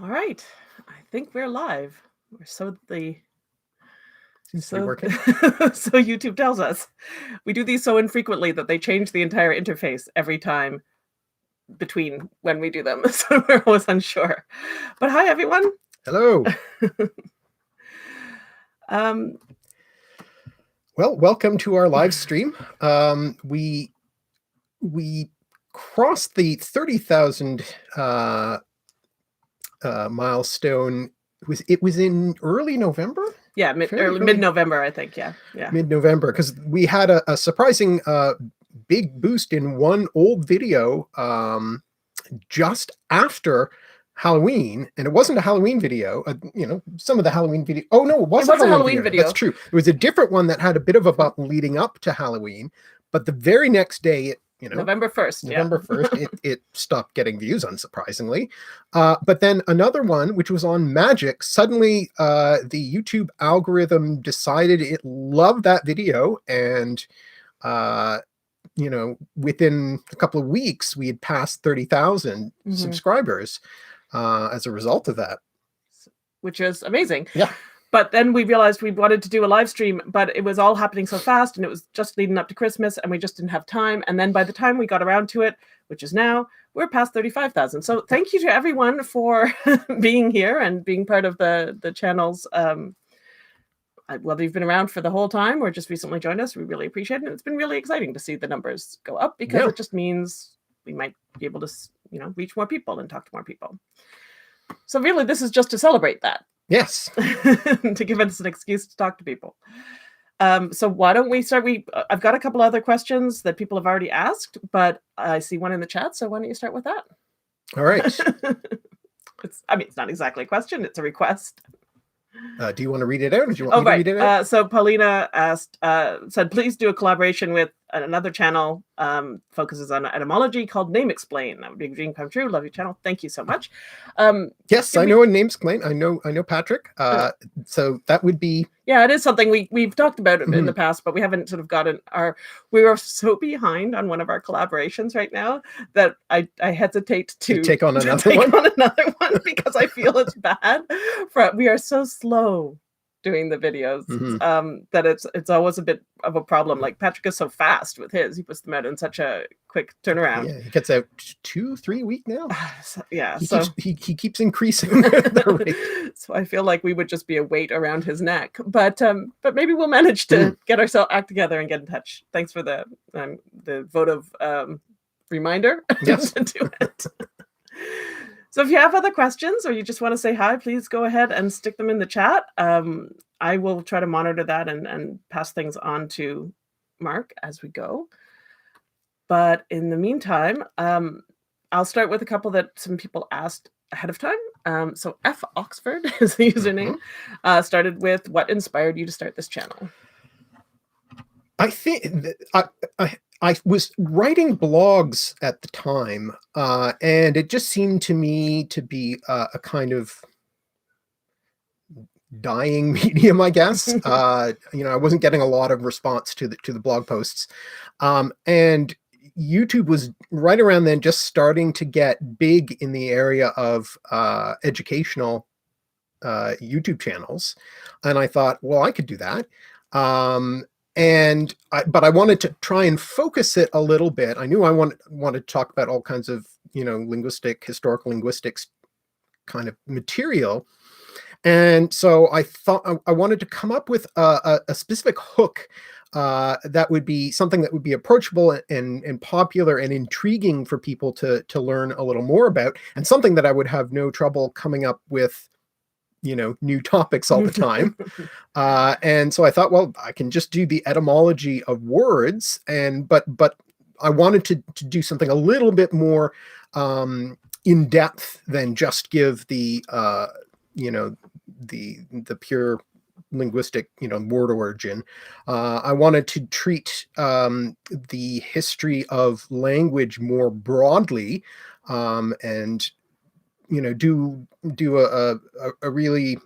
All right. I think we're live. Or so Seems to be working. so YouTube tells us. We do these so infrequently that they change the entire interface every time between when we do them. So we're always unsure. But hi everyone. Hello. Um, Well, welcome to our live stream. We crossed the 30,000 milestone. It was in early November? Yeah, mid-November, I think. Yeah. Mid-November, because we had a surprising big boost in one old video just after Halloween, and it wasn't a Halloween video. Some of the Halloween video. Oh no, it was a Halloween video. That's true. It was a different one that had a bit of a bump leading up to Halloween, but the very next day, November 1st. November 1st, it stopped getting views, unsurprisingly. But then another one, which was on magic, suddenly the YouTube algorithm decided it loved that video, and within a couple of weeks, we had passed 30,000 subscribers as a result of that. Which is amazing. Yeah. But then we realized we wanted to do a live stream, but it was all happening so fast, and it was just leading up to Christmas, and we just didn't have time. And then by the time we got around to it, which is now, we're past 35,000. So thank you to everyone for being here and being part of the channel's, whether you've been around for the whole time or just recently joined us, we really appreciate it. And it's been really exciting to see the numbers go up, because it just means we might be able to, reach more people and talk to more people. So really, this is just to celebrate that. Yes. To give us an excuse to talk to people. So why don't we start? I've got a couple other questions that people have already asked, but I see one in the chat. So why don't you start with that? All right. It's not exactly a question. It's a request. Do you want to read it out? Or do you want me to read it out? So Paulina said, please do a collaboration with another channel, focuses on etymology, called Name Explain. That would be a dream come true. Love your channel. Thank you so much. Yes, I know a Name Explain. I know Patrick. So that would be... Yeah, it is something we've talked about in the past, but we haven't sort of gotten we are so behind on one of our collaborations right now that I hesitate to take on another one because I feel it's bad. We are so slow doing the videos that it's always a bit of a problem. Like Patrick is so fast with his; he puts them out in such a quick turnaround. Yeah, he gets out 2-3 weeks now. Yeah, he keeps increasing the rate. So I feel like we would just be a weight around his neck. But maybe we'll manage to get ourselves act together and get in touch. Thanks for the vote of reminder yes. to do it. So if you have other questions or you just want to say hi, please go ahead and stick them in the chat. I will try to monitor that and pass things on to Mark as we go. But in the meantime, I'll start with a couple that some people asked ahead of time. So F Oxford is the username. Started with, what inspired you to start this channel? I think I was writing blogs at the time, and it just seemed to me to be a kind of dying medium, I guess. I wasn't getting a lot of response to the blog posts, and YouTube was right around then just starting to get big in the area of educational YouTube channels, and I thought, well, I could do that. But I wanted to try and focus it a little bit. I knew I wanted to talk about all kinds of, historical linguistics kind of material. And so I thought I wanted to come up with a specific hook that would be something that would be approachable and popular and intriguing for people to learn a little more about, and something that I would have no trouble coming up with, new topics all the time. And so I thought, well, I can just do the etymology of words, but I wanted to do something a little bit more in depth than just give the the pure linguistic word origin. I wanted to treat the history of language more broadly, and do a really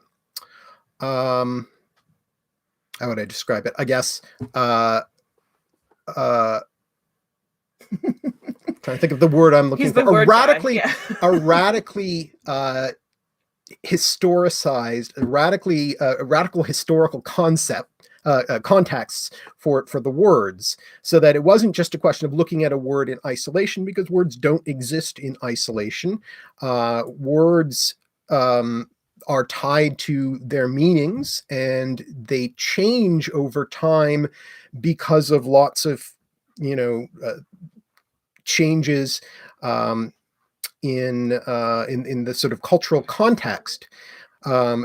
how would I describe it? I guess trying to think of the word I'm looking for. A radically historicized, radical historical contexts for the words, so that it wasn't just a question of looking at a word in isolation, because words don't exist in isolation. Words are tied to their meanings, and they change over time because of lots of changes in the sort of cultural context.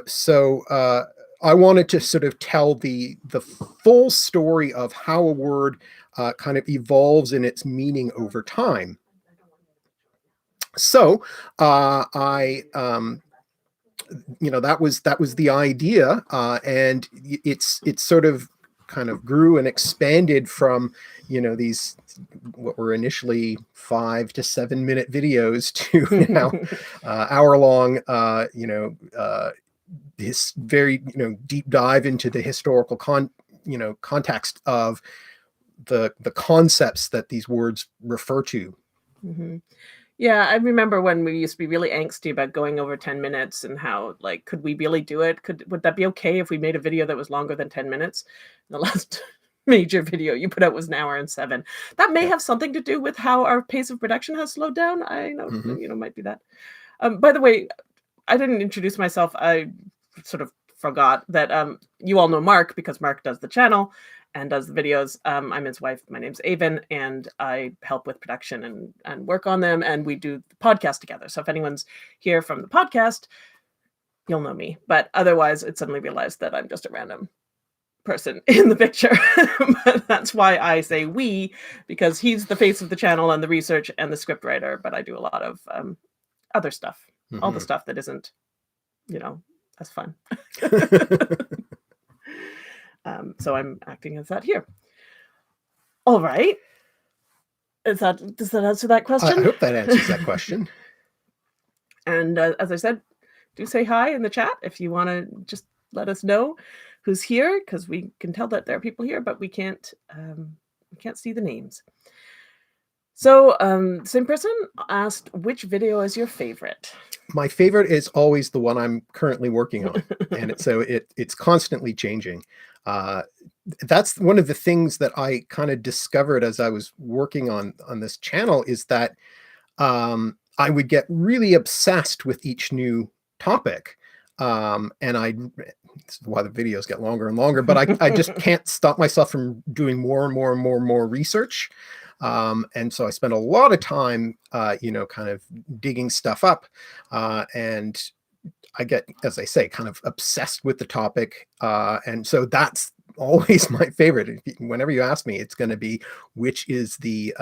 So I wanted to sort of tell the full story of how a word kind of evolves in its meaning over time. So that was the idea, and it's sort of kind of grew and expanded from these what were initially 5 to 7 minute videos to now hour-long this very deep dive into the historical context of the concepts that these words refer to. Mm-hmm. Yeah, I remember when we used to be really angsty about going over 10 minutes and how, like, could we really do it? Would that be okay if we made a video that was longer than 10 minutes? The last major video you put out was 1 hour and 7. That may have something to do with how our pace of production has slowed down. I know, might be that. By the way, I didn't introduce myself. I sort of forgot that you all know Mark, because Mark does the channel and does the videos. I'm his wife. My name's Avon, and I help with production and work on them, and we do the podcast together. So if anyone's here from the podcast, you'll know me. But otherwise, it suddenly realized that I'm just a random person in the picture. But that's why I say we, because he's the face of the channel and the research and the script writer, but I do a lot of other stuff, all the stuff that isn't, as fun. So I'm acting as that here. All right. Does that answer that question? I hope that answers that question. And as I said, do say hi in the chat if you want to just let us know who's here, because we can tell that there are people here, but we can't see the names. So same person asked, which video is your favorite? My favorite is always the one I'm currently working on, and it's constantly changing. That's one of the things that I kind of discovered as I was working on this channel, is that I would get really obsessed with each new topic, and this is why the videos get longer and longer, but I just can't stop myself from doing more and more and more and more research. And so I spend a lot of time, kind of digging stuff up, and I get, as I say, kind of obsessed with the topic. And so that's always my favorite. Whenever you ask me, it's going to be, which is the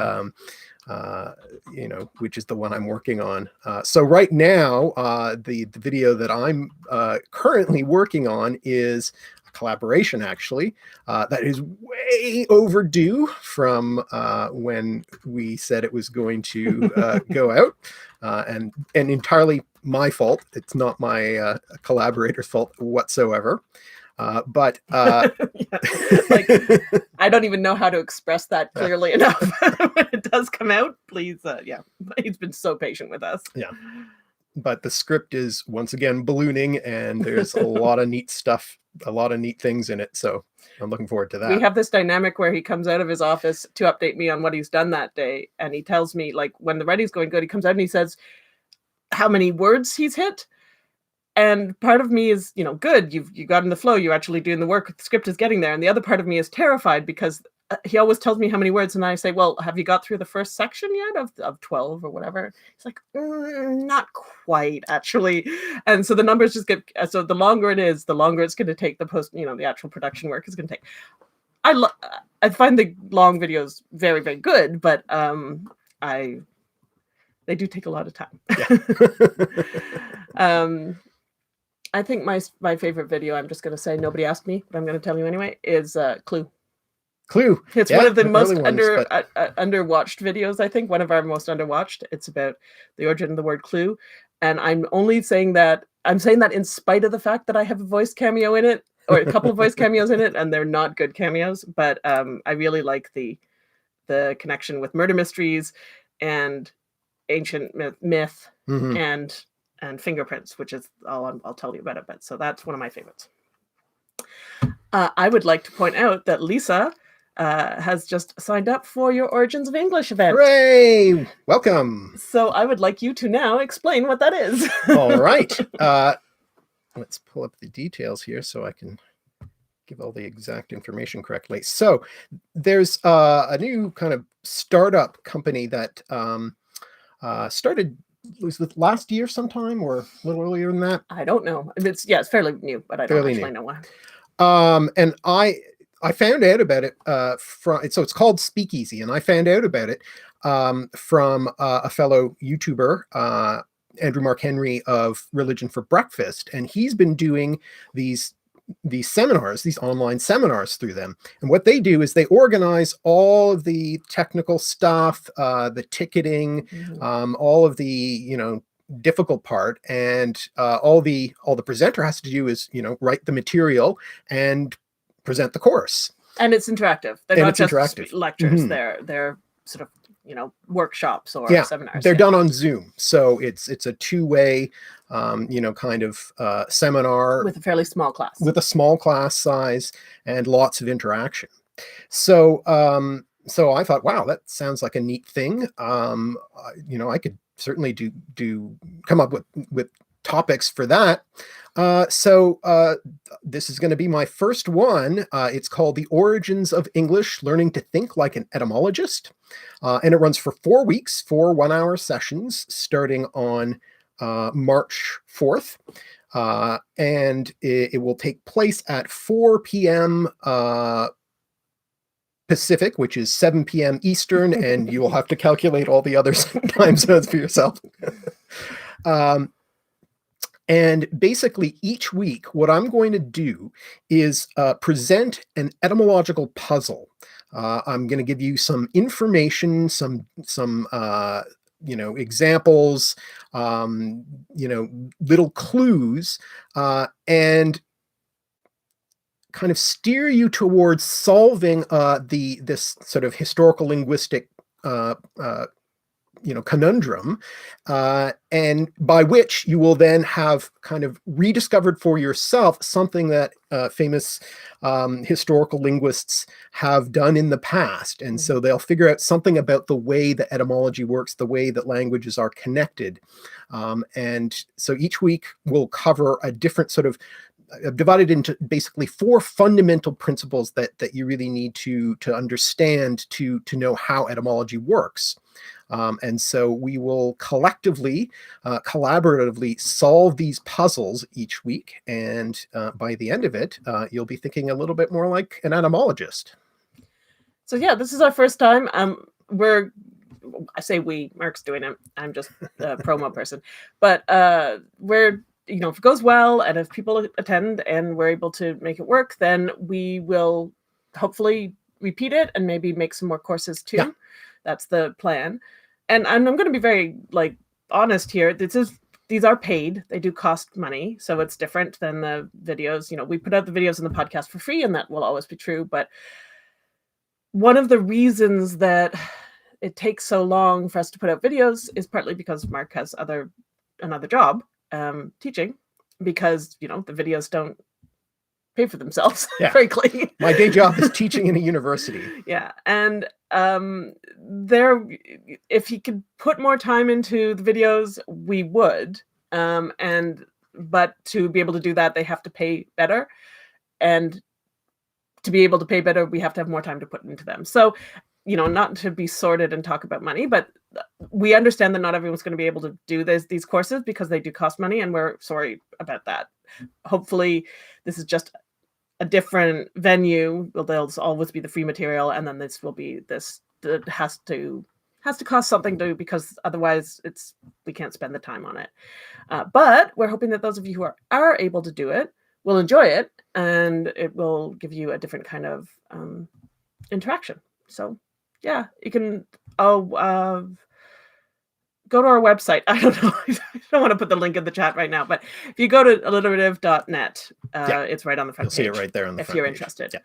one I'm working on. So right now, the video that I'm currently working on is a collaboration, actually, that is way overdue from when we said it was going to go out, and entirely my fault. It's not my collaborator's fault whatsoever. But like, I don't even know how to express that clearly enough. When it does come out, please, he's been so patient with us. Yeah, but the script is once again ballooning, and there's a lot of neat stuff, a lot of neat things in it. So I'm looking forward to that. We have this dynamic where he comes out of his office to update me on what he's done that day, and he tells me, like, when the writing's going good, he comes out and he says how many words he's hit. And part of me is, good, you got in the flow, you're actually doing the work, the script is getting there. And the other part of me is terrified, because he always tells me how many words, and I say, well, have you got through the first section yet of 12 or whatever? He's like, not quite, actually. And so the numbers just get, so the longer it is, the longer it's going to take the the actual production work is going to take. I find the long videos very, very good, but they do take a lot of time. Yeah. I think my favorite video, I'm just going to say, nobody asked me, but I'm going to tell you anyway, is Clue. Clue. It's one of the most underwatched videos, I think. One of our most underwatched. It's about the origin of the word clue. And I'm only saying that, in spite of the fact that I have a voice cameo in it, or a couple of voice cameos in it, and they're not good cameos. But I really like the connection with murder mysteries and ancient myth, and and fingerprints, which is all I'll tell you about it. But so that's one of my favorites. I would like to point out that Lisa has just signed up for your Origins of English event. Hooray! Welcome. So I would like you to now explain what that is. All right. Let's pull up the details here so I can give all the exact information correctly. So there's a new kind of startup company that started, was it last year sometime or a little earlier than that? I don't know. It's fairly new, but I don't actually know why. And I found out about it so it's called Speakeasy, and I found out about it from a fellow YouTuber, Andrew Mark Henry of Religion for Breakfast, and he's been doing these seminars, these online seminars through them. And what they do is they organize all of the technical stuff, the ticketing, all of the difficult part, and all the presenter has to do is write the material and present the course. And it's interactive. They're not just lectures. They're sort of workshops or seminars. They're done on Zoom, so it's a two-way kind of seminar with a fairly small class, with a small class size and lots of interaction. So so I thought, wow, that sounds like a neat thing. I could certainly come up with topics for that. So this is going to be my first one. It's called The Origins of English, Learning to Think Like an Etymologist. And it runs for 4 weeks, 4 one-hour sessions, starting on March 4th. And it will take place at 4 p.m. Pacific, which is 7 p.m. Eastern, and you will have to calculate all the other time zones for yourself. And basically each week, what I'm going to do is present an etymological puzzle. I'm going to give you some information, some examples, little clues, and kind of steer you towards solving this sort of historical linguistic conundrum, and by which you will then have kind of rediscovered for yourself something that famous historical linguists have done in the past. And so they'll figure out something about the way that etymology works, the way that languages are connected. And so each week we'll cover a different sort of divided into basically 4 fundamental principles that you really need to understand to know how etymology works. And so we will collectively, collaboratively solve these puzzles each week. And by the end of it, you'll be thinking a little bit more like an etymologist. So yeah, this is our first time. I say we, Mark's doing it. I'm just a promo person. But we're, if it goes well and if people attend and we're able to make it work, then we will hopefully repeat it and maybe make some more courses too. Yeah. That's the plan. And I'm going to be very honest here. These are paid. They do cost money. So it's different than the videos. We put out the videos and the podcast for free, and that will always be true. But one of the reasons that it takes so long for us to put out videos is partly because Mark has another job teaching, because the videos don't pay for themselves. Yeah. Frankly, my day job is teaching in a university. Yeah, and if he could put more time into the videos, we would. But to be able to do that, they have to pay better, and to be able to pay better, we have to have more time to put into them. So, not to be sordid and talk about money, but we understand that not everyone's going to be able to do these courses because they do cost money, and we're sorry about that. Hopefully, this is just a different venue. There'll always be the free material, and then this will be this that has to cost something to, because otherwise we can't spend the time on it. But we're hoping that those of you who are able to do it will enjoy it, and it will give you a different kind of interaction. So yeah, you can go to our website. I don't know. I don't want to put the link in the chat right now, but if you go to alliterative.net, it's right on the front page. You'll see it right there on the front if you're page. Interested. Yeah.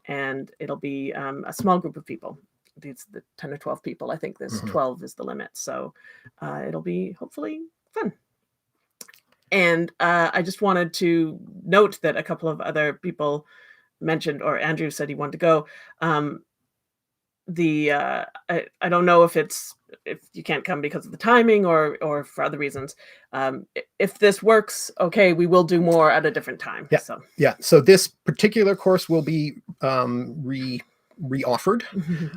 And it'll be a small group of people. It's the 10 or 12 people. I think this 12 is the limit. So it'll be hopefully fun. And I just wanted to note that a couple of other people mentioned, or Andrew said he wanted to go. I don't know if you can't come because of the timing or for other reasons. If this works, okay, we will do more at a different time. Yeah. So yeah. So this particular course will be re-offered,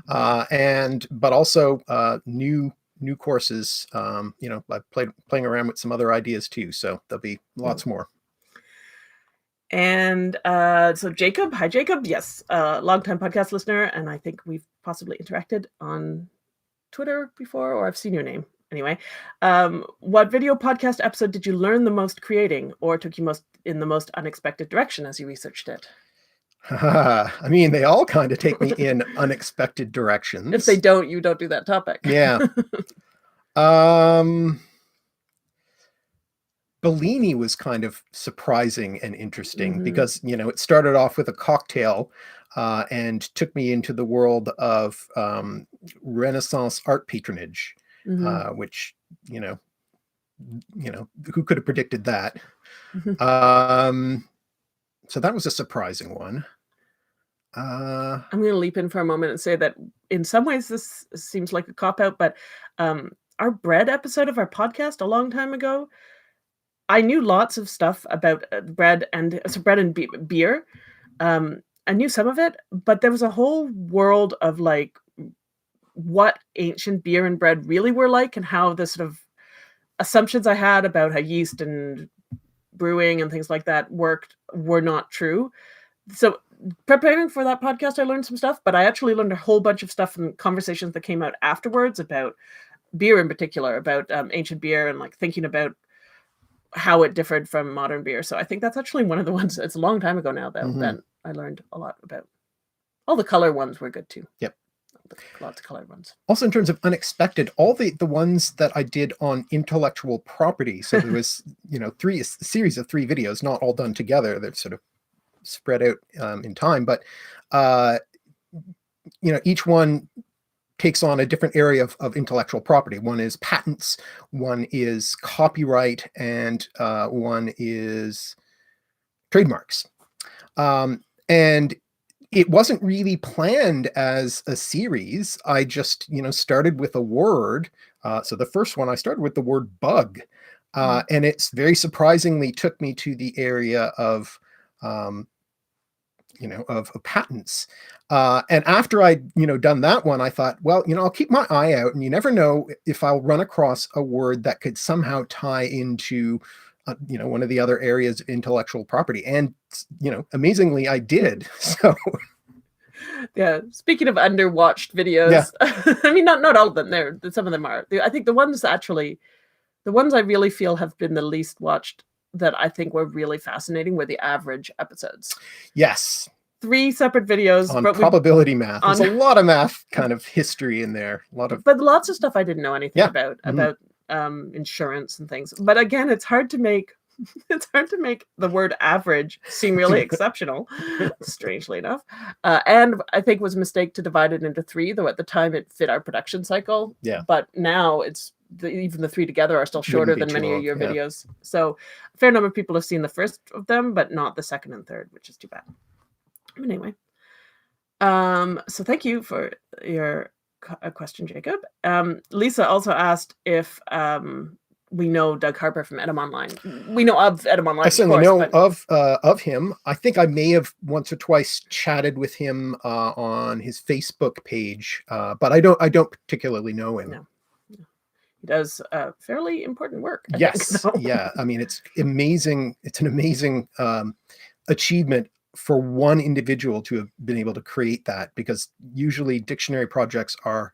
but also new courses. I've playing around with some other ideas too, so there'll be lots more. And so Jacob, hi Jacob, yes, longtime podcast listener, and I think we've possibly interacted on Twitter before, or I've seen your name. Anyway, what video podcast episode did you learn the most creating, or took you in the most unexpected direction as you researched it? I mean, they all kind of take me in unexpected directions. If they don't, you don't do that topic. Yeah. Bellini was kind of surprising and interesting because, it started off with a cocktail and took me into the world of Renaissance art patronage, which, who could have predicted that? So that was a surprising one. I'm going to leap in for a moment and say that in some ways this seems like a cop-out, but our bread episode of our podcast a long time ago, I knew lots of stuff about bread and beer. I knew some of it, but there was a whole world of like what ancient beer and bread really were like, and how the sort of assumptions I had about how yeast and brewing and things like that worked were not true. So preparing for that podcast, I learned some stuff, but I actually learned a whole bunch of stuff from conversations that came out afterwards about beer in particular, about ancient beer, and like thinking about how it differed from modern beer. So I think that's actually one of the ones, it's a long time ago now, that I learned a lot about. All the color ones were good too. Yep. Lots of color ones. Also, in terms of unexpected, all the ones that I did on intellectual property. So there was, a series of 3 videos, not all done together. They're sort of spread out in time, but each one takes on a different area of intellectual property. One is patents, one is copyright, and one is trademarks. And it wasn't really planned as a series. I just, started with a word. So the first one, I started with the word bug. And it's very surprisingly took me to the area of patents. And after I'd, done that one, I thought, well, I'll keep my eye out, and you never know if I'll run across a word that could somehow tie into, one of the other areas of intellectual property. And, amazingly, I did. So. Yeah. Speaking of underwatched videos, I mean, not all of them. Some of them are. I think the ones I really feel have been the least watched that I think were really fascinating were the average episodes. Yes. 3 separate videos on probability math. There's a lot of math kind of history in there. But lots of stuff I didn't know anything about insurance and things. But again, it's hard to make the word average seem really exceptional, strangely enough. And I think it was a mistake to divide it into 3, though at the time it fit our production cycle. Yeah. But now even the 3 together are still shorter than many of your videos. So a fair number of people have seen the first of them, but not the second and third, which is too bad. But anyway, so thank you for your question, Jacob. Lisa also asked if we know Doug Harper from Edom Online. We know of Edom Online. I certainly know of him. I think I may have once or twice chatted with him on his Facebook page, but I don't particularly know him. No. He does fairly important work. Yes. Yeah. I mean, it's amazing. It's an amazing achievement for one individual to have been able to create that, because usually dictionary projects are,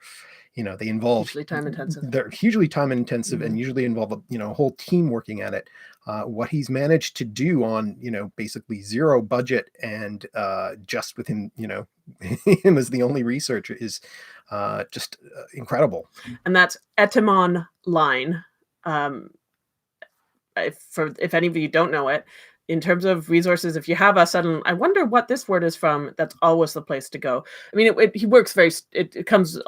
they involve hugely time intensive. They're hugely time intensive and usually involve a whole team working at it. What he's managed to do on, basically zero budget and just with him, him as the only researcher is just incredible. And that's Etemon Line. If any of you don't know it, in terms of resources, if you have a sudden, I wonder what this word is from, that's always the place to go. I mean, he works a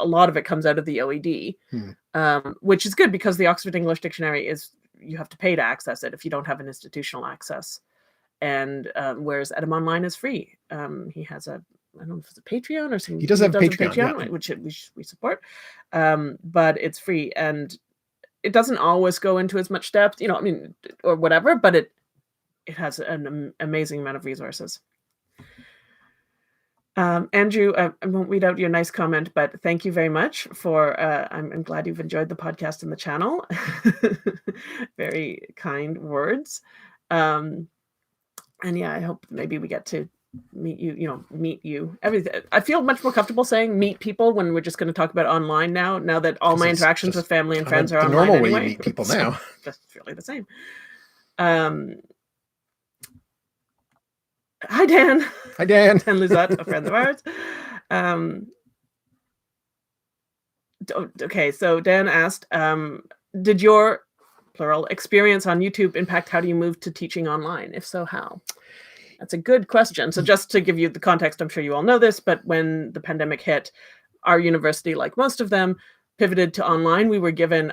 lot of it comes out of the OED, which is good because the Oxford English Dictionary is you have to pay to access it if you don't have an institutional access. And whereas Edum Online is free. He has a, I don't know if it's a Patreon or something. He does have a Patreon, yeah. which we support, but it's free, and it doesn't always go into as much depth, I mean, or whatever, but it has an amazing amount of resources. Andrew, I won't read out your nice comment, but thank you very much for, I'm glad you've enjoyed the podcast and the channel. Very kind words. And yeah, I hope maybe we get to meet you, everything. I feel much more comfortable saying meet people when we're just going to talk about online now that all my interactions with family and friends are online normal anyway. way you meet people now. Just really the same. Hi, Dan. Hi, Dan. Dan Luzette, a friend of ours. Okay, so Dan asked, did your, plural, experience on YouTube impact how do you move to teaching online? If so, how? That's a good question. So just to give you the context, I'm sure you all know this, but when the pandemic hit, our university, like most of them, pivoted to online. We were given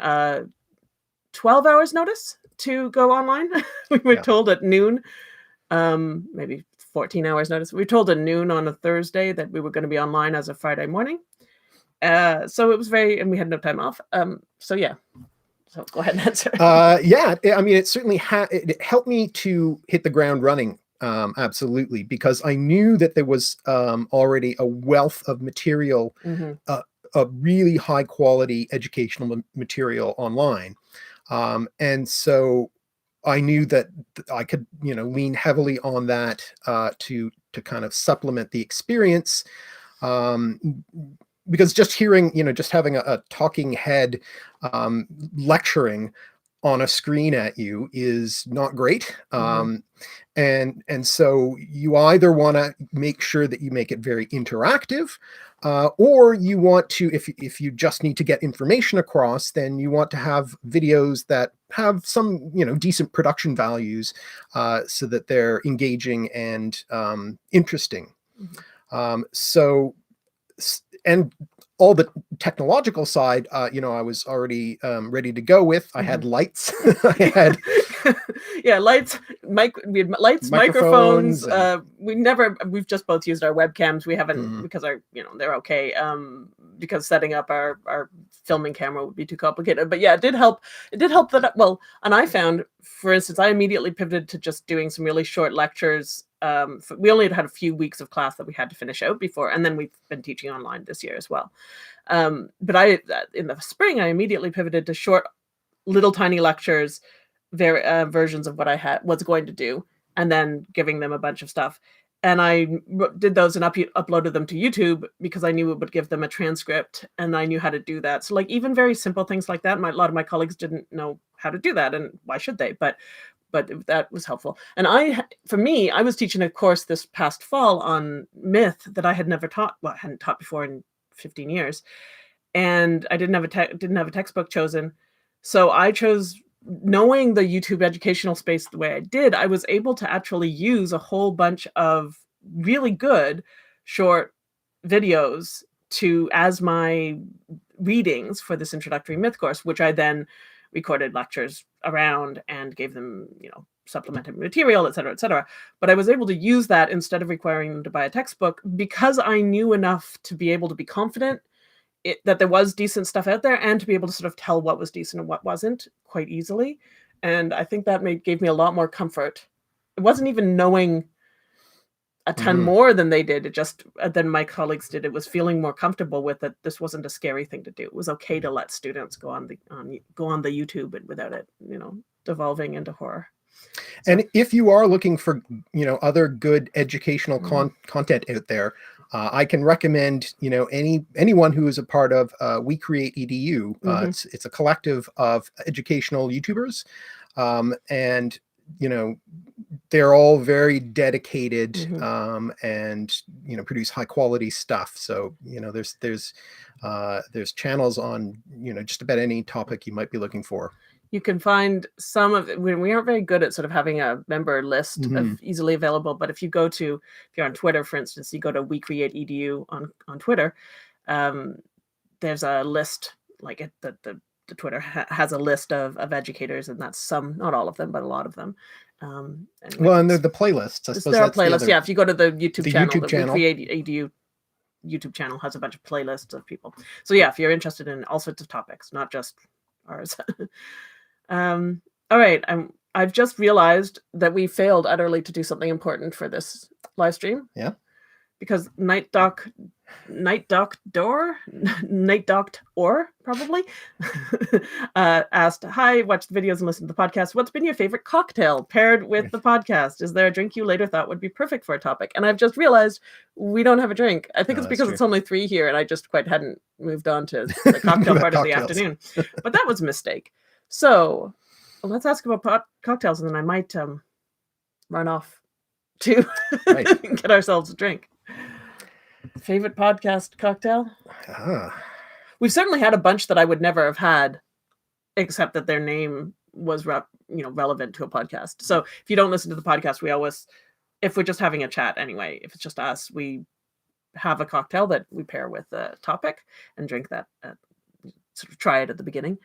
12 hours notice to go online. We were told at noon, maybe 14 hours notice. We were told at noon on a Thursday that we were going to be online as of Friday morning. So it was and we had no time off. So yeah. So go ahead and answer. Yeah, I mean, it certainly it helped me to hit the ground running. Absolutely, because I knew that there was already a wealth of material, a really high quality educational material online. And so I knew that I could, lean heavily on that to kind of supplement the experience. Because just hearing, just having a talking head lecturing on a screen at you is not great. And so you either want to make sure that you make it very interactive, or you want to, if you just need to get information across, then you want to have videos that have some, decent production values, so that they're engaging and interesting. And all the technological side, I was already ready to go with. I had lights. I had lights. We had lights, microphones. We've just both used our webcams. We haven't because they're okay. Because setting up our filming camera would be too complicated. But yeah, it did help. It did help and I found, for instance, I immediately pivoted to just doing some really short lectures. We only had a few weeks of class that we had to finish out before, and then we've been teaching online this year as well. But in the spring, I immediately pivoted to short, little tiny lectures, versions of what I was going to do, and then giving them a bunch of stuff. And I did those and uploaded them to YouTube because I knew it would give them a transcript, and I knew how to do that. So like even very simple things like that, a lot of my colleagues didn't know how to do that, and why should they? But that was helpful. And for me, I was teaching a course this past fall on myth that I had never taught. Well, I hadn't taught before in 15 years. And I didn't have a textbook chosen. So I chose, knowing the YouTube educational space the way I did, I was able to actually use a whole bunch of really good short videos as my readings for this introductory myth course, which I then recorded lectures around and gave them, supplemented material, et cetera, but I was able to use that instead of requiring them to buy a textbook, because I knew enough to be able to be confident that there was decent stuff out there, and to be able to sort of tell what was decent and what wasn't quite easily. And I think that gave me a lot more comfort. It wasn't even knowing a ton more than they did. It just, than my colleagues did. It was feeling more comfortable with it. This wasn't a scary thing to do. It was okay to let students go on the YouTube and without it, devolving into horror. So. And if you are looking for, other good educational content out there, I can recommend, anyone who is a part of We Create EDU. It's a collective of educational YouTubers, and they're all very dedicated, and produce high quality stuff. So there's channels on just about any topic you might be looking for. You can find some of it. We aren't very good at sort of having a member list of easily available, but if you're on Twitter, for instance, you go to We Create EDU on Twitter, there's a list like the Twitter has a list of educators, and that's some, not all of them, but a lot of them. Anyway, Well, and they're the playlists. I suppose there are that's the playlists. other. Yeah, if you go to the YouTube channel, the channel. Weekly EDU YouTube channel has a bunch of playlists of people. So yeah, if you're interested in all sorts of topics, not just ours. All right, I've just realized that we failed utterly to do something important for this live stream. Yeah. Because Night Docked Or probably asked, "Hi, watch the videos and listen to the podcast. What's been your favorite cocktail paired with the podcast? Is there a drink you later thought would be perfect for a topic?" And I've just realized we don't have a drink. I think it's because it's only 3 here, and I just quite hadn't moved on to the cocktail part of the afternoon. But that was a mistake. So let's ask about cocktails, and then I might run off to get ourselves a drink. Favorite podcast cocktail? We've certainly had a bunch that I would never have had, except that their name was relevant to a podcast. So if you don't listen to the podcast, we always, if we're just having a chat anyway, if it's just us, we have a cocktail that we pair with a topic and drink that, sort of try it at the beginning.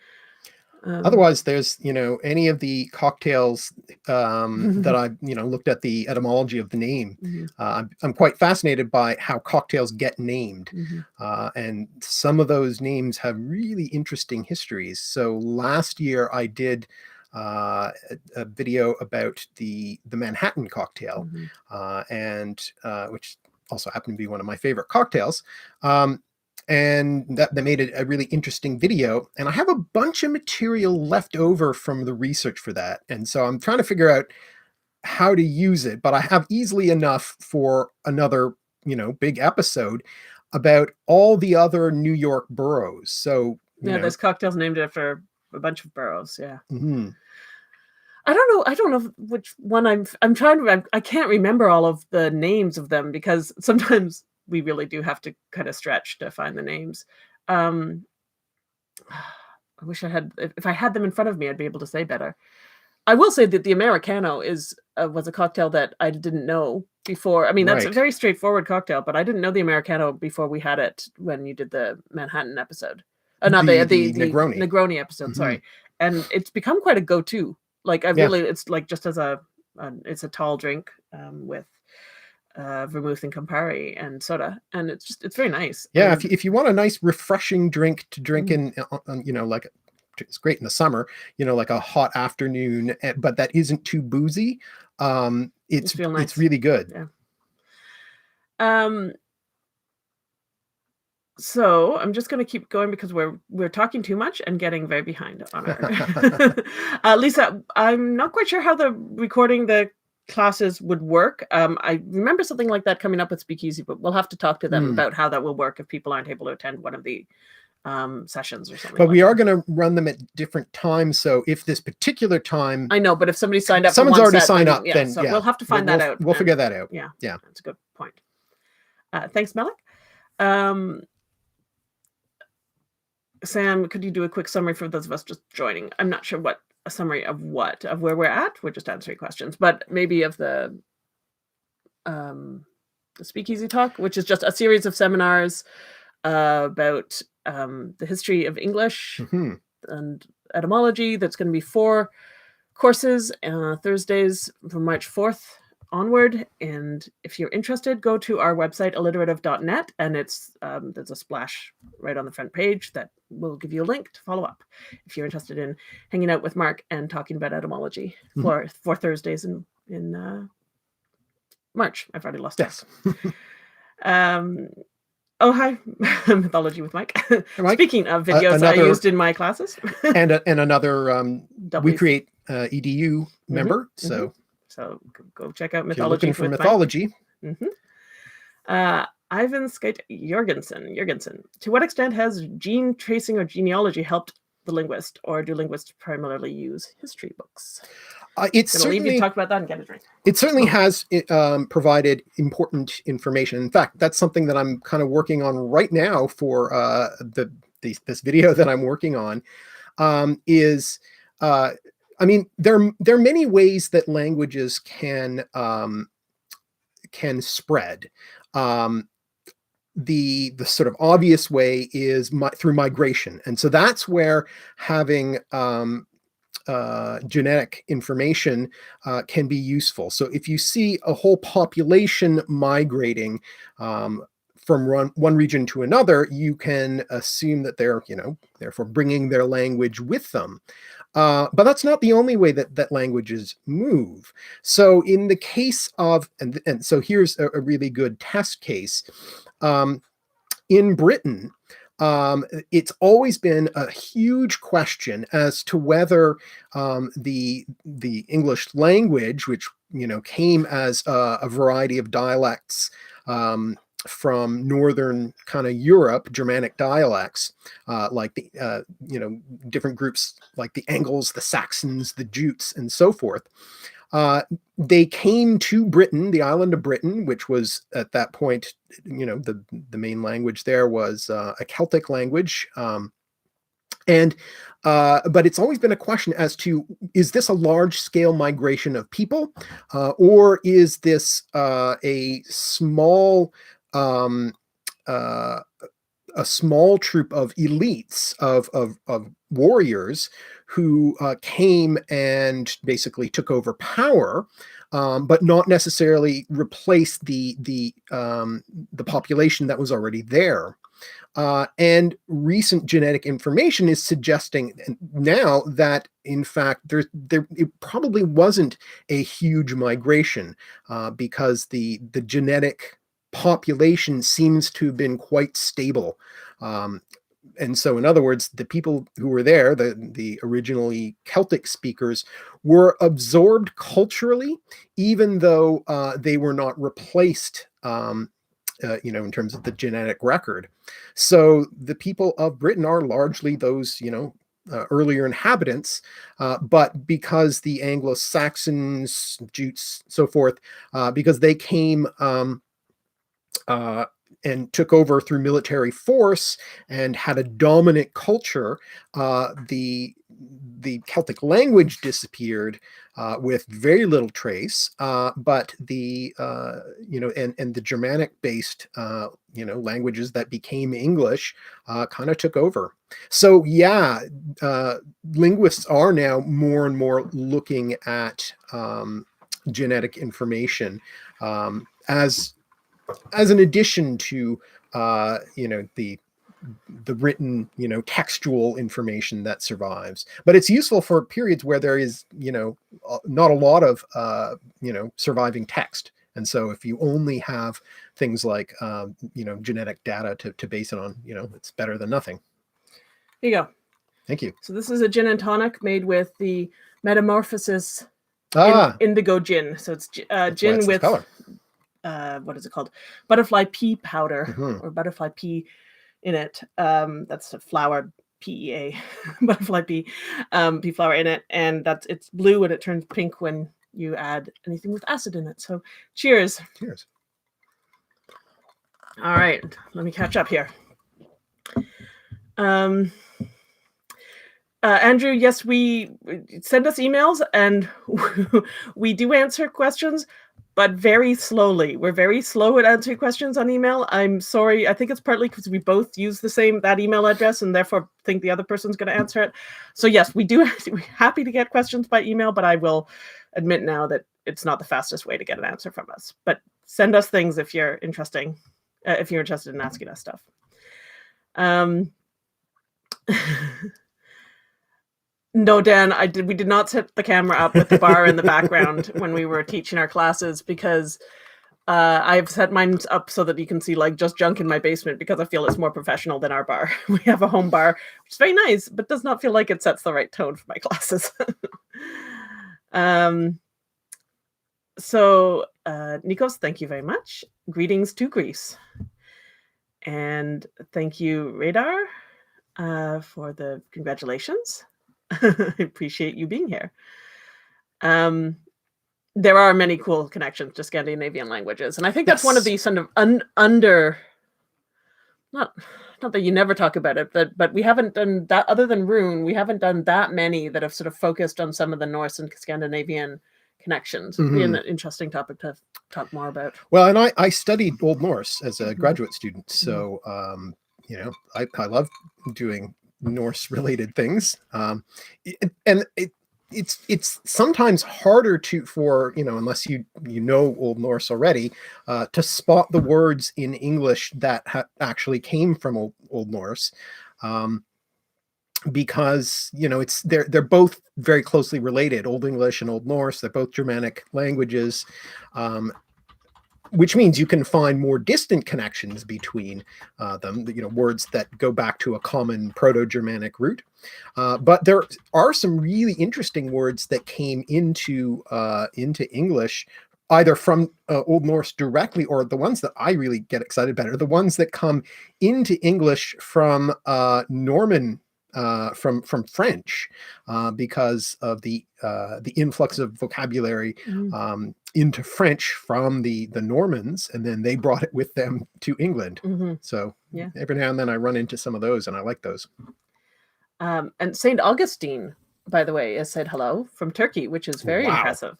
Otherwise, there's, any of the cocktails that I, looked at the etymology of the name. I'm quite fascinated by how cocktails get named. And some of those names have really interesting histories. So last year I did a video about the Manhattan cocktail, and which also happened to be one of my favorite cocktails. And that made it a really interesting video. And I have a bunch of material left over from the research for that. And so I'm trying to figure out how to use it, but I have easily enough for another, big episode about all the other New York boroughs. So, there's cocktails named after a bunch of boroughs. Yeah. I don't know which one I'm trying to, I can't remember all of the names of them because sometimes we really do have to kind of stretch to find the names. I wish I had, if I had them in front of me, I'd be able to say better. I will say that the Americano was a cocktail that I didn't know before. I mean, that's a very straightforward cocktail, but I didn't know the Americano before we had it when you did the Manhattan episode. Not the Negroni episode, sorry. And it's become quite a go-to. Like it's like just as it's a tall drink with vermouth and Campari and soda, and it's very nice. Yeah, if you want a nice refreshing drink to drink in, like it's great in the summer, like a hot afternoon, but that isn't too boozy. It's really good. Yeah. So I'm just going to keep going because we're talking too much and getting very behind on our Lisa, I'm not quite sure how the recording the classes would work. I remember something like that coming up with Speakeasy, but we'll have to talk to them about how that will work if people aren't able to attend one of the sessions or something. But we are going to run them at different times. So if this particular time, I know, but if somebody signed up, someone's already signed up, then so we'll have to find that out. We'll figure that out. Yeah, yeah, that's a good point. Thanks, Melik. Sam, could you do a quick summary for those of us just joining? I'm not sure what a summary of where we're at. We're just answering questions, but maybe of the Speakeasy Talk, which is just a series of seminars about the history of English and etymology. That's going to be 4 courses, Thursdays from March 4th onward. And if you're interested, go to our website, alliterative.net, and there's a splash right on the front page that will give you a link to follow up if you're interested in hanging out with Mark and talking about etymology for Thursdays in March. I've already lost it. Oh, hi, Mythology with Mike. Speaking of videos I used in my classes. and another we create EDU member. So go check out Mythology with Mythology. Ivan Skite Jorgensen. To what extent has gene tracing or genealogy helped the linguist, or do linguists primarily use history books? It's certainly, leave you to talk about that and get a drink. It certainly has provided important information. In fact, that's something that I'm kind of working on right now for this video that I'm working on. I mean, there are many ways that languages can spread. the sort of obvious way is through migration. And so that's where having genetic information can be useful. So if you see a whole population migrating from one region to another, you can assume that they're, therefore bringing their language with them. But that's not the only way that languages move. So in the case of, and so here's a really good test case. In Britain, it's always been a huge question as to whether the English language, which came as a variety of dialects from northern kind of Europe, Germanic dialects, like the different groups like the Angles, the Saxons, the Jutes, and so forth. They came to Britain, the island of Britain, which was at that point, the main language there was a Celtic language. But it's always been a question as to, is this a large scale migration of people, or is this a small troop of elites of warriors who came and basically took over power, but not necessarily replaced the population that was already there. And recent genetic information is suggesting now that, in fact, it probably wasn't a huge migration, because the genetic population seems to have been quite stable. And so, in other words, the people who were there, the originally Celtic speakers, were absorbed culturally, even though they were not replaced, in terms of the genetic record. So the people of Britain are largely those, earlier inhabitants, but because the Anglo-Saxons, Jutes, so forth, because they came and took over through military force and had a dominant culture, the Celtic language disappeared with very little trace, but the and the Germanic-based languages that became English kind of took over. So yeah, linguists are now more and more looking at genetic information as an addition to the written, textual information that survives. But it's useful for periods where there is, not a lot of, surviving text. And so if you only have things like, genetic data to base it on, it's better than nothing. Here you go. Thank you. So this is a gin and tonic made with the Metamorphosis indigo gin. So it's gin with color. What is it called? Butterfly pea powder, or butterfly pea in it. That's a flower, PEA, butterfly pea, pea flower in it, and it's blue and it turns pink when you add anything with acid in it. So cheers. Cheers. All right, let me catch up here. Andrew, yes, we send us emails and we do answer questions, but very slowly. We're very slow at answering questions on email. I'm sorry. I think it's partly because we both use that email address and therefore think the other person's going to answer it. So yes, we're happy to get questions by email, but I will admit now that it's not the fastest way to get an answer from us. But send us things if you're interested in asking us stuff. No, Dan, we did not set the camera up with the bar in the background when we were teaching our classes, because I've set mine up so that you can see like just junk in my basement, because I feel it's more professional than our bar. We have a home bar, which is very nice, but does not feel like it sets the right tone for my classes. So Nikos, thank you very much. Greetings to Greece. And thank you, Radar, for the congratulations. I appreciate you being here. There are many cool connections to Scandinavian languages, and I think that's one of these sort of not that you never talk about it, but we haven't done that, other than Rune, we haven't done that many that have sort of focused on some of the Norse and Scandinavian connections. It'd be an interesting topic to talk more about. Well, and I studied Old Norse as a graduate student, so I love doing Norse related things, and it's sometimes harder for unless you know Old Norse already, to spot the words in English that actually came from Old Norse, because they're both very closely related. Old English and Old Norse, they're both Germanic languages, which means you can find more distant connections between them, words that go back to a common Proto-Germanic root. But there are some really interesting words that came into English, either from Old Norse directly, or the ones that I really get excited about are the ones that come into English from Norman, from French, because of the influx of vocabulary into French from the Normans, and then they brought it with them to England. So every now and then I run into some of those, and I like those. And Saint Augustine, by the way, has said hello from Turkey, which is very impressive.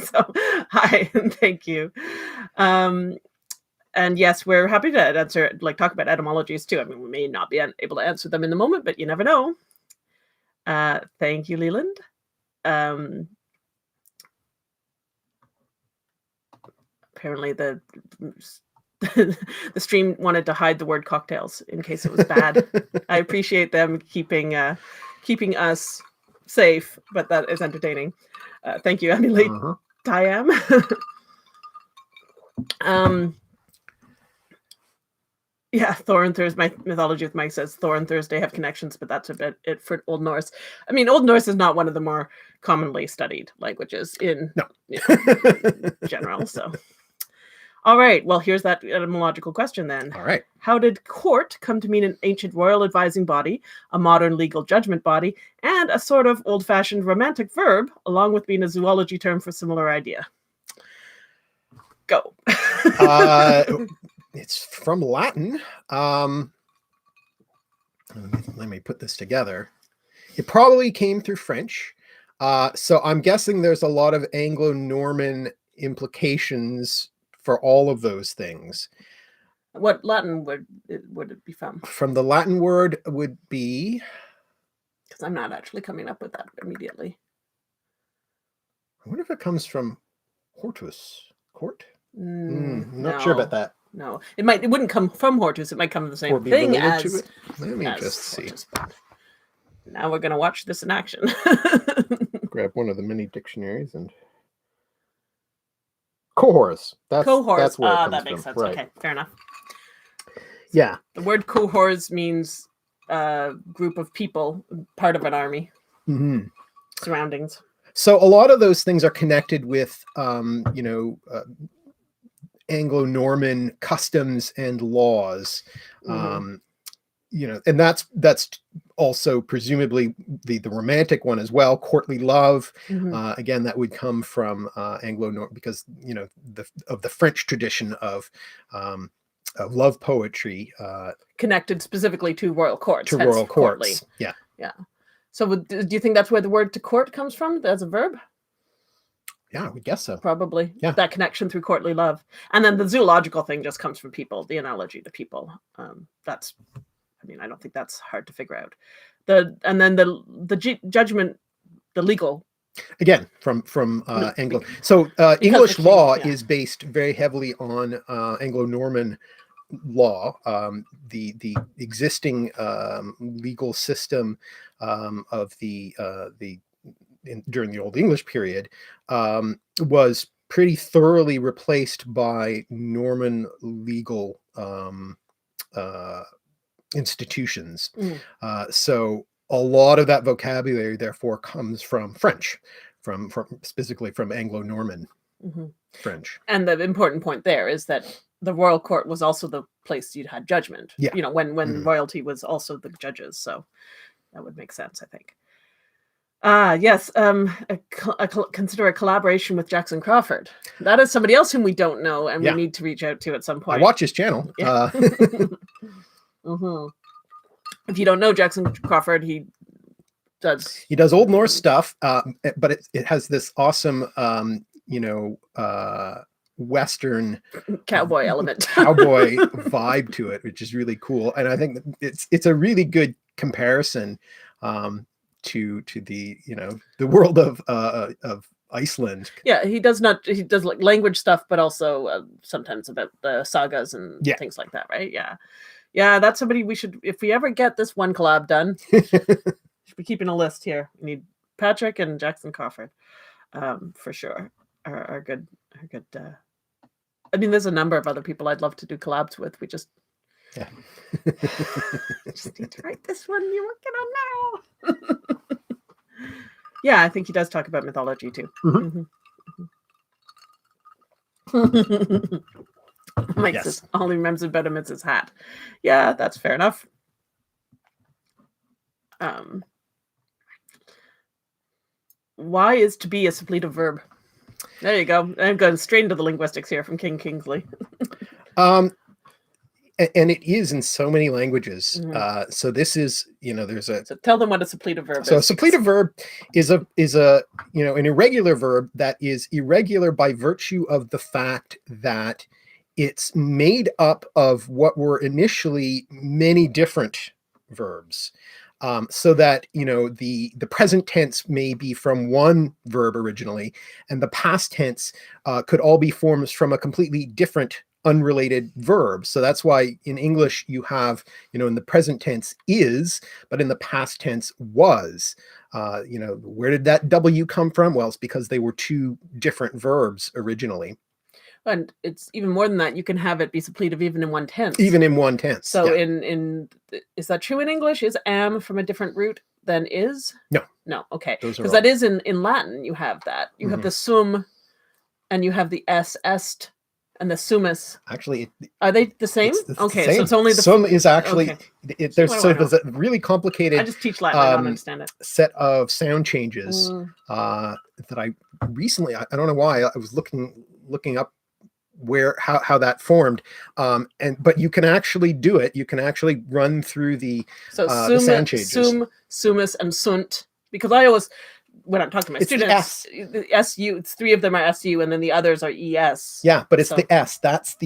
So hi, and thank you. And yes, we're happy to talk about etymologies too. I mean, we may not be able to answer them in the moment, but you never know. Thank you, Leland. Apparently the stream wanted to hide the word cocktails in case it was bad. I appreciate them keeping us safe, but that is entertaining. Thank you, Emily. Diam. Yeah, Thor and Thursday. My mythology with Mike says Thor and Thursday have connections, but that's a bit it for Old Norse. I mean, Old Norse is not one of the more commonly studied languages in general. So, all right. Well, here's that etymological question then. All right. How did court come to mean an ancient royal advising body, a modern legal judgment body, and a sort of old-fashioned romantic verb, along with being a zoology term for similar idea? Go. It's from Latin. Let me put this together. It probably came through French. So I'm guessing there's a lot of Anglo-Norman implications for all of those things. What Latin would it be from? From the Latin word would be... Because I'm not actually coming up with that immediately. I wonder if it comes from hortus. Court? Not sure about that. No, it wouldn't come from hortus. It might come from the same thing as. To it. Let me just see. Now we're going to watch this in action. Grab one of the mini dictionaries and cohors. That's where it comes that makes from. sense. Right. Okay, fair enough. Yeah. The word cohors means group of people, part of an army. Surroundings. So a lot of those things are connected with, Anglo-Norman customs and laws, and that's also presumably the romantic one as well. Courtly love, again, that would come from Anglo-Norman, because of the French tradition of love poetry, connected specifically to royal courts. To royal courts, courtly. Yeah. So do you think that's where the word to court comes from as a verb? Yeah, I would guess so. Probably. Yeah. That connection through courtly love. And then the zoological thing just comes from people, the analogy to people. I don't think that's hard to figure out. And then the judgment, the legal. Again, from Anglo. So English law is based very heavily on Anglo-Norman law. The existing legal system of during the Old English period was pretty thoroughly replaced by Norman legal institutions. So a lot of that vocabulary, therefore, comes from French, from specifically from Anglo-Norman French. And the important point there is that the royal court was also the place you'd had judgment. Yeah. When royalty was also the judges. So that would make sense, I think. Yes. Consider a collaboration with Jackson Crawford. That is somebody else whom we don't know, and we need to reach out to at some point. I watch his channel. Yeah. If you don't know Jackson Crawford, he does Old Norse stuff, but it has this awesome Western Cowboy element. cowboy vibe to it, which is really cool. And I think that it's a really good comparison to the the world of Iceland. Yeah, he does like language stuff, but also sometimes about the sagas and things like that, right? Yeah, that's somebody we should, if we ever get this one collab done, should be keeping a list here. We need Patrick and Jackson Crawford, for sure. Are good. I mean, there's a number of other people I'd love to do collabs with. We just just need to write this one you're working on now. Yeah, I think he does talk about mythology too. Mike says all he remembers about him is his hat. Yeah, that's fair enough. Why is to be a suppletive verb? There you go. I'm going straight into the linguistics here from King Kingsley. And it is in so many languages. So this is, there's a. So tell them what a suppletive verb is. So a suppletive verb is an irregular verb that is irregular by virtue of the fact that it's made up of what were initially many different verbs. So that, the present tense may be from one verb originally, and the past tense could all be forms from a completely different unrelated verb. So that's why in English you have, in the present tense is, but in the past tense was. Where did that W come from? Well, it's because they were two different verbs originally. And it's even more than that. You can have it be suppletive even in one tense. Even in one tense. So is that true in English? Is am from a different root than is? No. Okay. Because that is in Latin. You have that. You have the sum, and you have the est, and the sumus. Actually, are they the same? It's okay, so it's only the sum is actually there's a really complicated. I just teach Latin. I don't understand it. Set of sound changes that I recently. I don't know why I was looking up how that formed, but you can actually do it. You can actually run through the sound changes. Sum, sumus, and sunt. Because I always, when I'm talking to my students, the SU, it's three of them are SU, and then the others are ES. Yeah, but it's the S. That's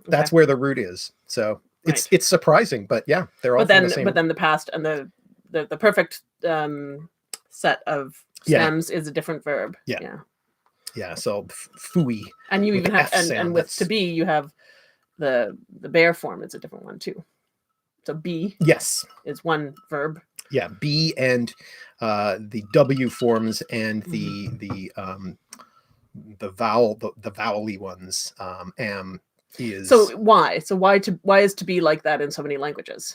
that's where the root is. So it's surprising, but yeah, they're all the same. But then the past and the perfect set of stems is a different verb. Yeah, so fooey. And you even have, and with to be, you have the bear form is a different one too. So be is one verb. Yeah, be and the W forms and the vowel-y ones. Am is. So why is to be like that in so many languages?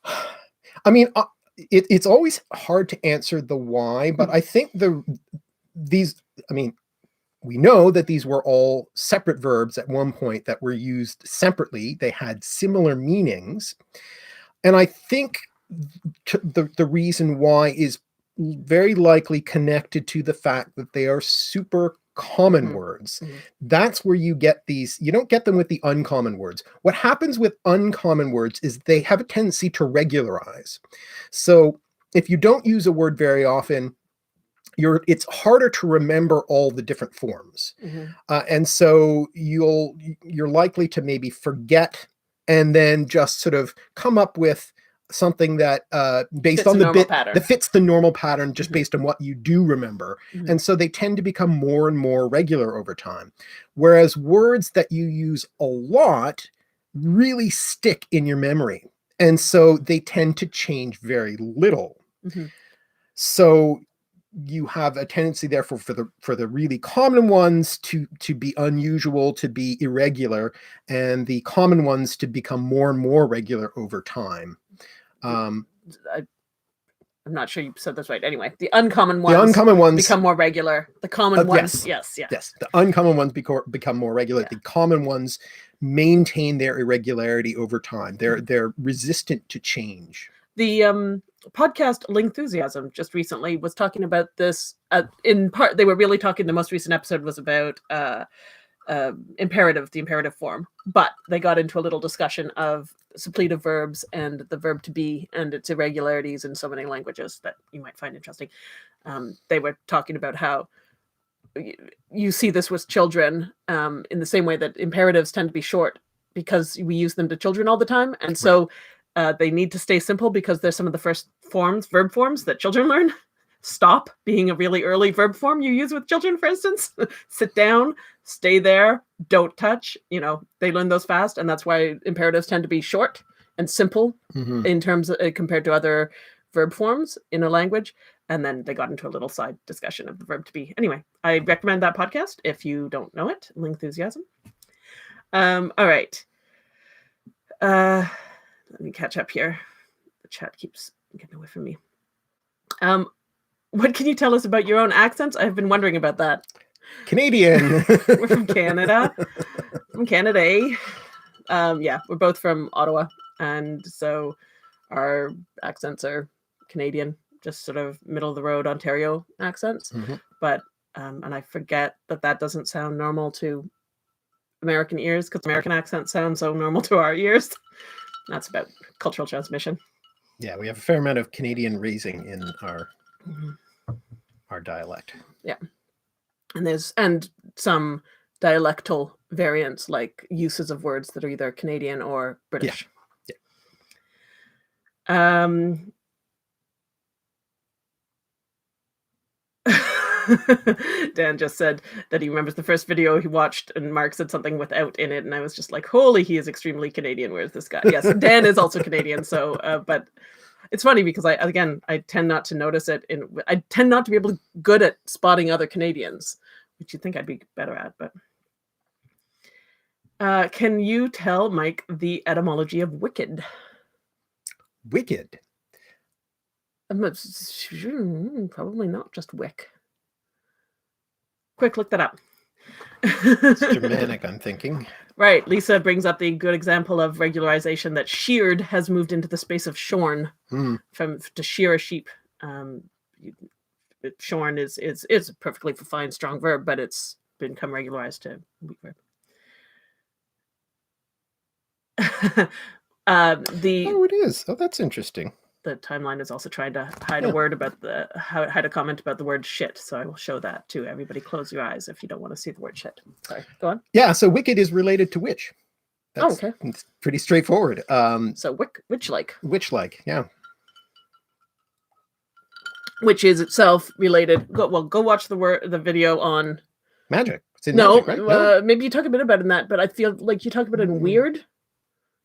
I mean, it's always hard to answer the why, but I think we know that these were all separate verbs at one point that were used separately. They had similar meanings. And I think the reason why is very likely connected to the fact that they are super common words. That's where you get these. You don't get them with the uncommon words. What happens with uncommon words is they have a tendency to regularize. So if you don't use a word very often, it's harder to remember all the different forms. And so you're likely to maybe forget and then just sort of come up with something that based on the bit pattern. That fits the normal pattern just based on what you do remember. And so they tend to become more and more regular over time. Whereas words that you use a lot really stick in your memory. And so they tend to change very little. So you have a tendency, therefore, for the really common ones to be unusual, to be irregular, and the common ones to become more and more regular over time. I'm not sure you said this right. Anyway, the uncommon ones become more regular. The common ones, yes. The uncommon ones become more regular. The common ones maintain their irregularity over time. They're resistant to change. The podcast Lingthusiasm just recently was talking about this. In part, they were really talking. The most recent episode was about imperative, the imperative form, but they got into a little discussion of suppletive verbs and the verb to be and its irregularities in so many languages that you might find interesting. They were talking about how you see this with children in the same way that imperatives tend to be short because we use them to children all the time. And so they need to stay simple because they're some of the first verb forms that children learn. Stop being a really early verb form you use with children, for instance. Sit down, stay there, don't touch. They learn those fast. And that's why imperatives tend to be short and simple in terms of compared to other verb forms in a language. And then they got into a little side discussion of the verb to be. Anyway, I recommend that podcast if you don't know it. Lingthusiasm. All right. Let me catch up here. The chat keeps getting away from me. What can you tell us about your own accents? I've been wondering about that. Canadian. We're from Canada. From Canada. Yeah, we're both from Ottawa. And so our accents are Canadian, just sort of middle of the road Ontario accents. But, and I forget that doesn't sound normal to American ears because American accents sound so normal to our ears. That's about cultural transmission. Yeah, we have a fair amount of Canadian raising in our dialect. Yeah. And some dialectal variants, like uses of words that are either Canadian or British. Yeah. Dan just said that he remembers the first video he watched and Mark said something without in it, and I was just like, holy, he is extremely Canadian. Where's this guy? Yes, Dan is also Canadian, so but it's funny because I tend not to notice it. I tend not to be good at spotting other Canadians, which you'd think I'd be better at. But can you tell Mike the etymology of wicked? Wicked? Probably not just wick. Quick, look that up. It's Germanic, I'm thinking. Right. Lisa brings up the good example of regularization that sheared has moved into the space of shorn to shear a sheep. Shorn is a perfectly fine, strong verb, but it's become regularized to weak verb. It is. Oh, that's interesting. The timeline is also trying to hide a word about hide a comment about the word shit. So I will show that too. Everybody close your eyes if you don't want to see the word shit. Sorry, go on. Yeah, so wicked is related to witch. That's okay. It's pretty straightforward. So witch-like. Witch-like, yeah. Which is itself related. Go watch the video on magic. It's in magic, right? No? Maybe you talk a bit about it in that, but I feel like you talk about it in weird.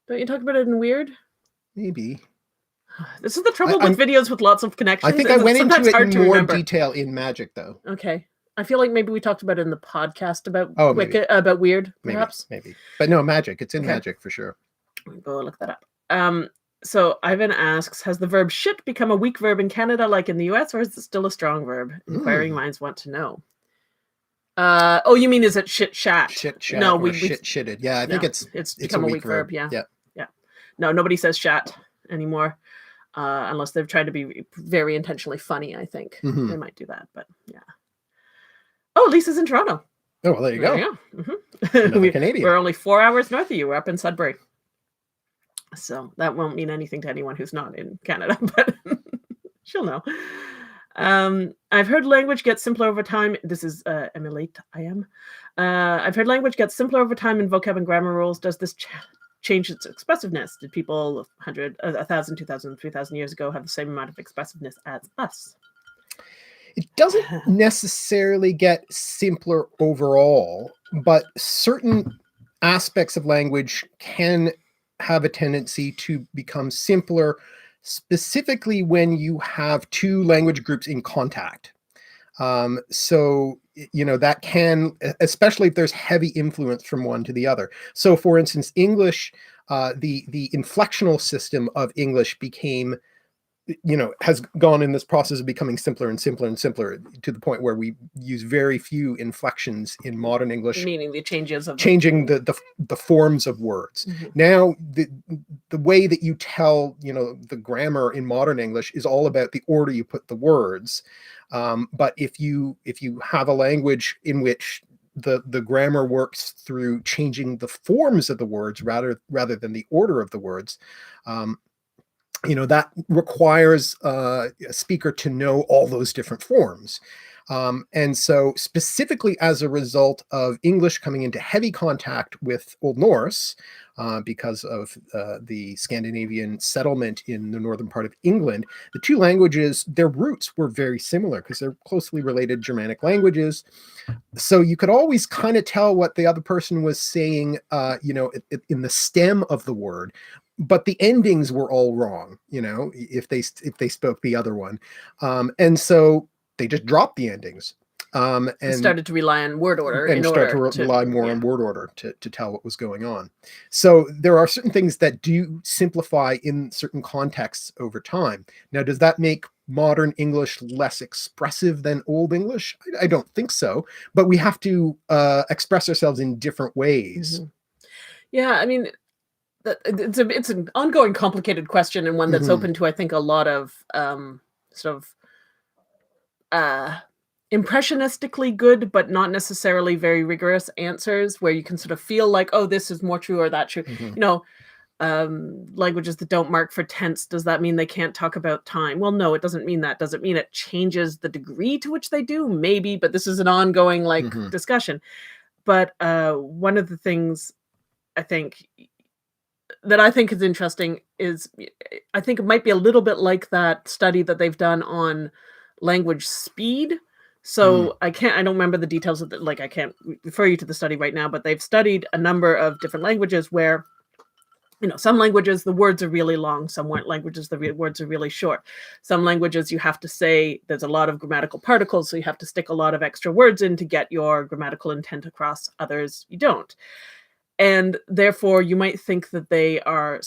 Don't you talk about it in weird? Maybe. This is the trouble with videos with lots of connections. I think I went into it in more detail in magic, though. Okay. I feel like maybe we talked about it in the podcast about about weird, perhaps. Maybe. But no, magic. It's in magic for sure. I'll go look that up. So Ivan asks, has the verb shit become a weak verb in Canada like in the US, or is it still a strong verb? Inquiring minds want to know. You mean is it shit shat? Shit shat. No, shit shitted. Yeah, I think it's become a weak verb. Yeah. No, nobody says shat anymore. Unless they've tried to be very intentionally funny, I think. They might do that, but yeah. Oh, Lisa's in Toronto. Oh, well, there you go. Canadian. We're only 4 hours north of you. We're up in Sudbury. So that won't mean anything to anyone who's not in Canada, but she'll know. I've heard language get simpler over time. This is emulate. I've heard language get simpler over time in vocab and grammar rules. Does this change its expressiveness? Did people 100, 1,000, 2,000, 3,000 years ago have the same amount of expressiveness as us? It doesn't necessarily get simpler overall, but certain aspects of language can have a tendency to become simpler, specifically when you have two language groups in contact. So, that can, especially if there's heavy influence from one to the other. So, for instance, English, the inflectional system of English became, has gone in this process of becoming simpler and simpler and simpler to the point where we use very few inflections in modern English. Meaning the changes of changing the forms of words. Now, the way that you tell, the grammar in modern English is all about the order you put the words. But if you have a language in which the grammar works through changing the forms of the words rather than the order of the words, that requires a speaker to know all those different forms. And so specifically as a result of English coming into heavy contact with Old Norse, because of the Scandinavian settlement in the northern part of England, the two languages, their roots were very similar because they're closely related Germanic languages. So you could always kind of tell what the other person was saying, in the stem of the word, but the endings were all wrong, if they spoke the other one. And so they just dropped the endings. And started to rely on word order and start to rely more on word order to tell what was going on. So there are certain things that do simplify in certain contexts over time. Now, does that make modern English less expressive than Old English? I don't think so, but we have to express ourselves in different ways. Yeah, I mean, it's an ongoing complicated question, and one that's open to, I think, a lot of sort of impressionistically good, but not necessarily very rigorous answers, where you can sort of feel like, oh, this is more true or that true. Languages that don't mark for tense, does that mean they can't talk about time? Well, no, it doesn't mean that. Does it mean it changes the degree to which they do? Maybe, but this is an ongoing discussion. But one of the things I think is interesting is, I think it might be a little bit like that study that they've done on language speed. So I don't remember the details of I can't refer you to the study right now, but they've studied a number of different languages where, some languages, the words are really long. Some languages, the words are really short. Some languages, you have to say, there's a lot of grammatical particles, so you have to stick a lot of extra words in to get your grammatical intent across. Others, you don't. And therefore, you might think that they are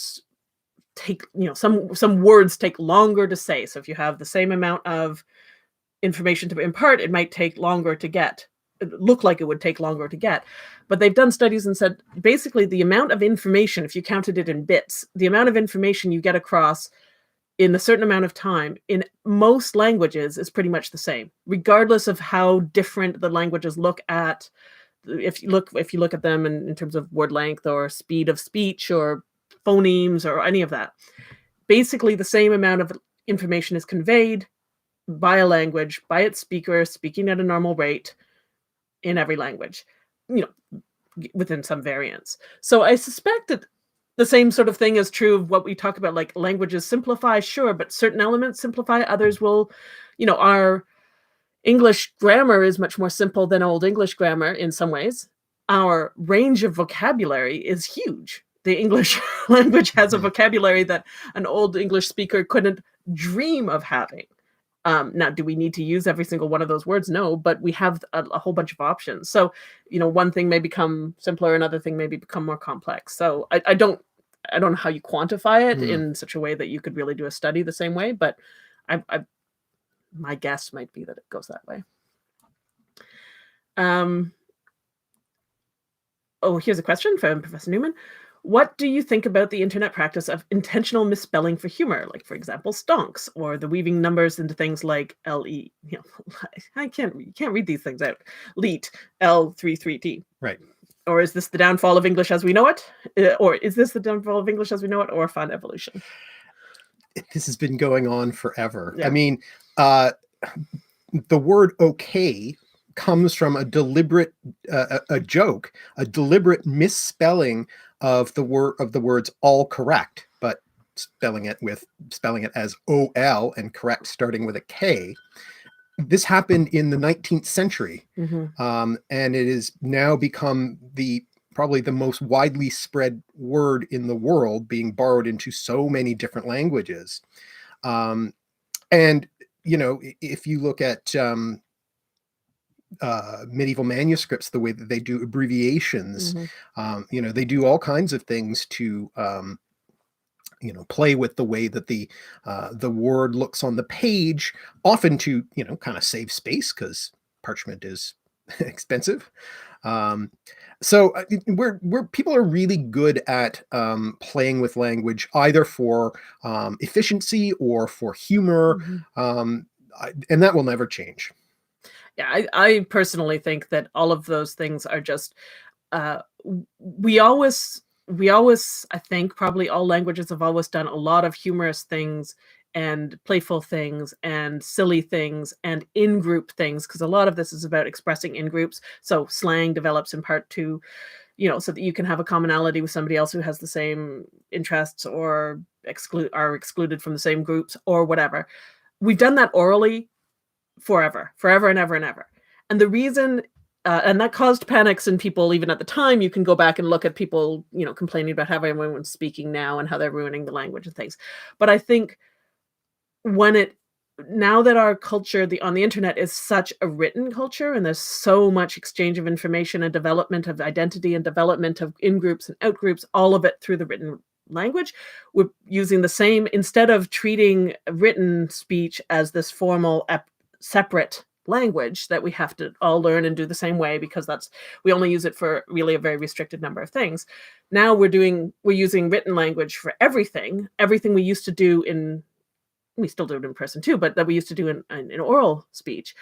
some words take longer to say. So if you have the same amount of information to impart, it might take longer to get. It look like it would take longer to get. But they've done studies and said, basically, the amount of information, if you counted it in bits, the amount of information you get across in a certain amount of time in most languages is pretty much the same, regardless of how different the languages look at. If you look at them in terms of word length or speed of speech or phonemes or any of that, basically the same amount of information is conveyed by a language, by its speaker, speaking at a normal rate in every language, within some variance. So I suspect that the same sort of thing is true of what we talk about, like languages simplify, sure, but certain elements simplify, others will, our English grammar is much more simple than Old English grammar in some ways. Our range of vocabulary is huge. The English language has a vocabulary that an Old English speaker couldn't dream of having. Now, do we need to use every single one of those words? No, but we have a whole bunch of options. So, one thing may become simpler, another thing may become more complex. So I don't know how you quantify it in such a way that you could really do a study the same way, but my guess might be that it goes that way. Here's a question from Professor Newman. What do you think about the internet practice of intentional misspelling for humor, like, for example, stonks, or the weaving numbers into things like LE? You can't read these things out. Leet, L33T. Right. Or is this the downfall of English as we know it? Or is this the downfall of English as we know it, or a fun evolution? This has been going on forever. Yeah. I mean, the word okay comes from a deliberate joke, a deliberate misspelling of the words all correct, but spelling it as OL and correct starting with a K. This happened in the 19th century, and it has now become probably the most widely spread word in the world, being borrowed into so many different languages. And if you look at medieval manuscripts, the way that they do abbreviations, they do all kinds of things to play with the way that the word looks on the page, often to kind of save space because parchment is expensive. So where people are really good at playing with language, either for efficiency or for humor, and that will never change. Yeah, I personally think that all of those things are just, we always, I think probably all languages have always done a lot of humorous things and playful things and silly things and in-group things, because a lot of this is about expressing in groups. So slang develops in part to, so that you can have a commonality with somebody else who has the same interests or are excluded from the same groups or whatever. We've done that orally forever and ever and ever. And the reason, and that caused panics in people even at the time. You can go back and look at people, complaining about how everyone's speaking now and how they're ruining the language and things. But I think now that our culture on the internet is such a written culture, and there's so much exchange of information and development of identity and development of in-groups and out-groups, all of it through the written language, we're using the same, instead of treating written speech as this formal separate language that we have to all learn and do the same way, because we only use it for really a very restricted number of things. Now we're using written language for everything we used to do we still do it in person too, but that we used to do in oral speech.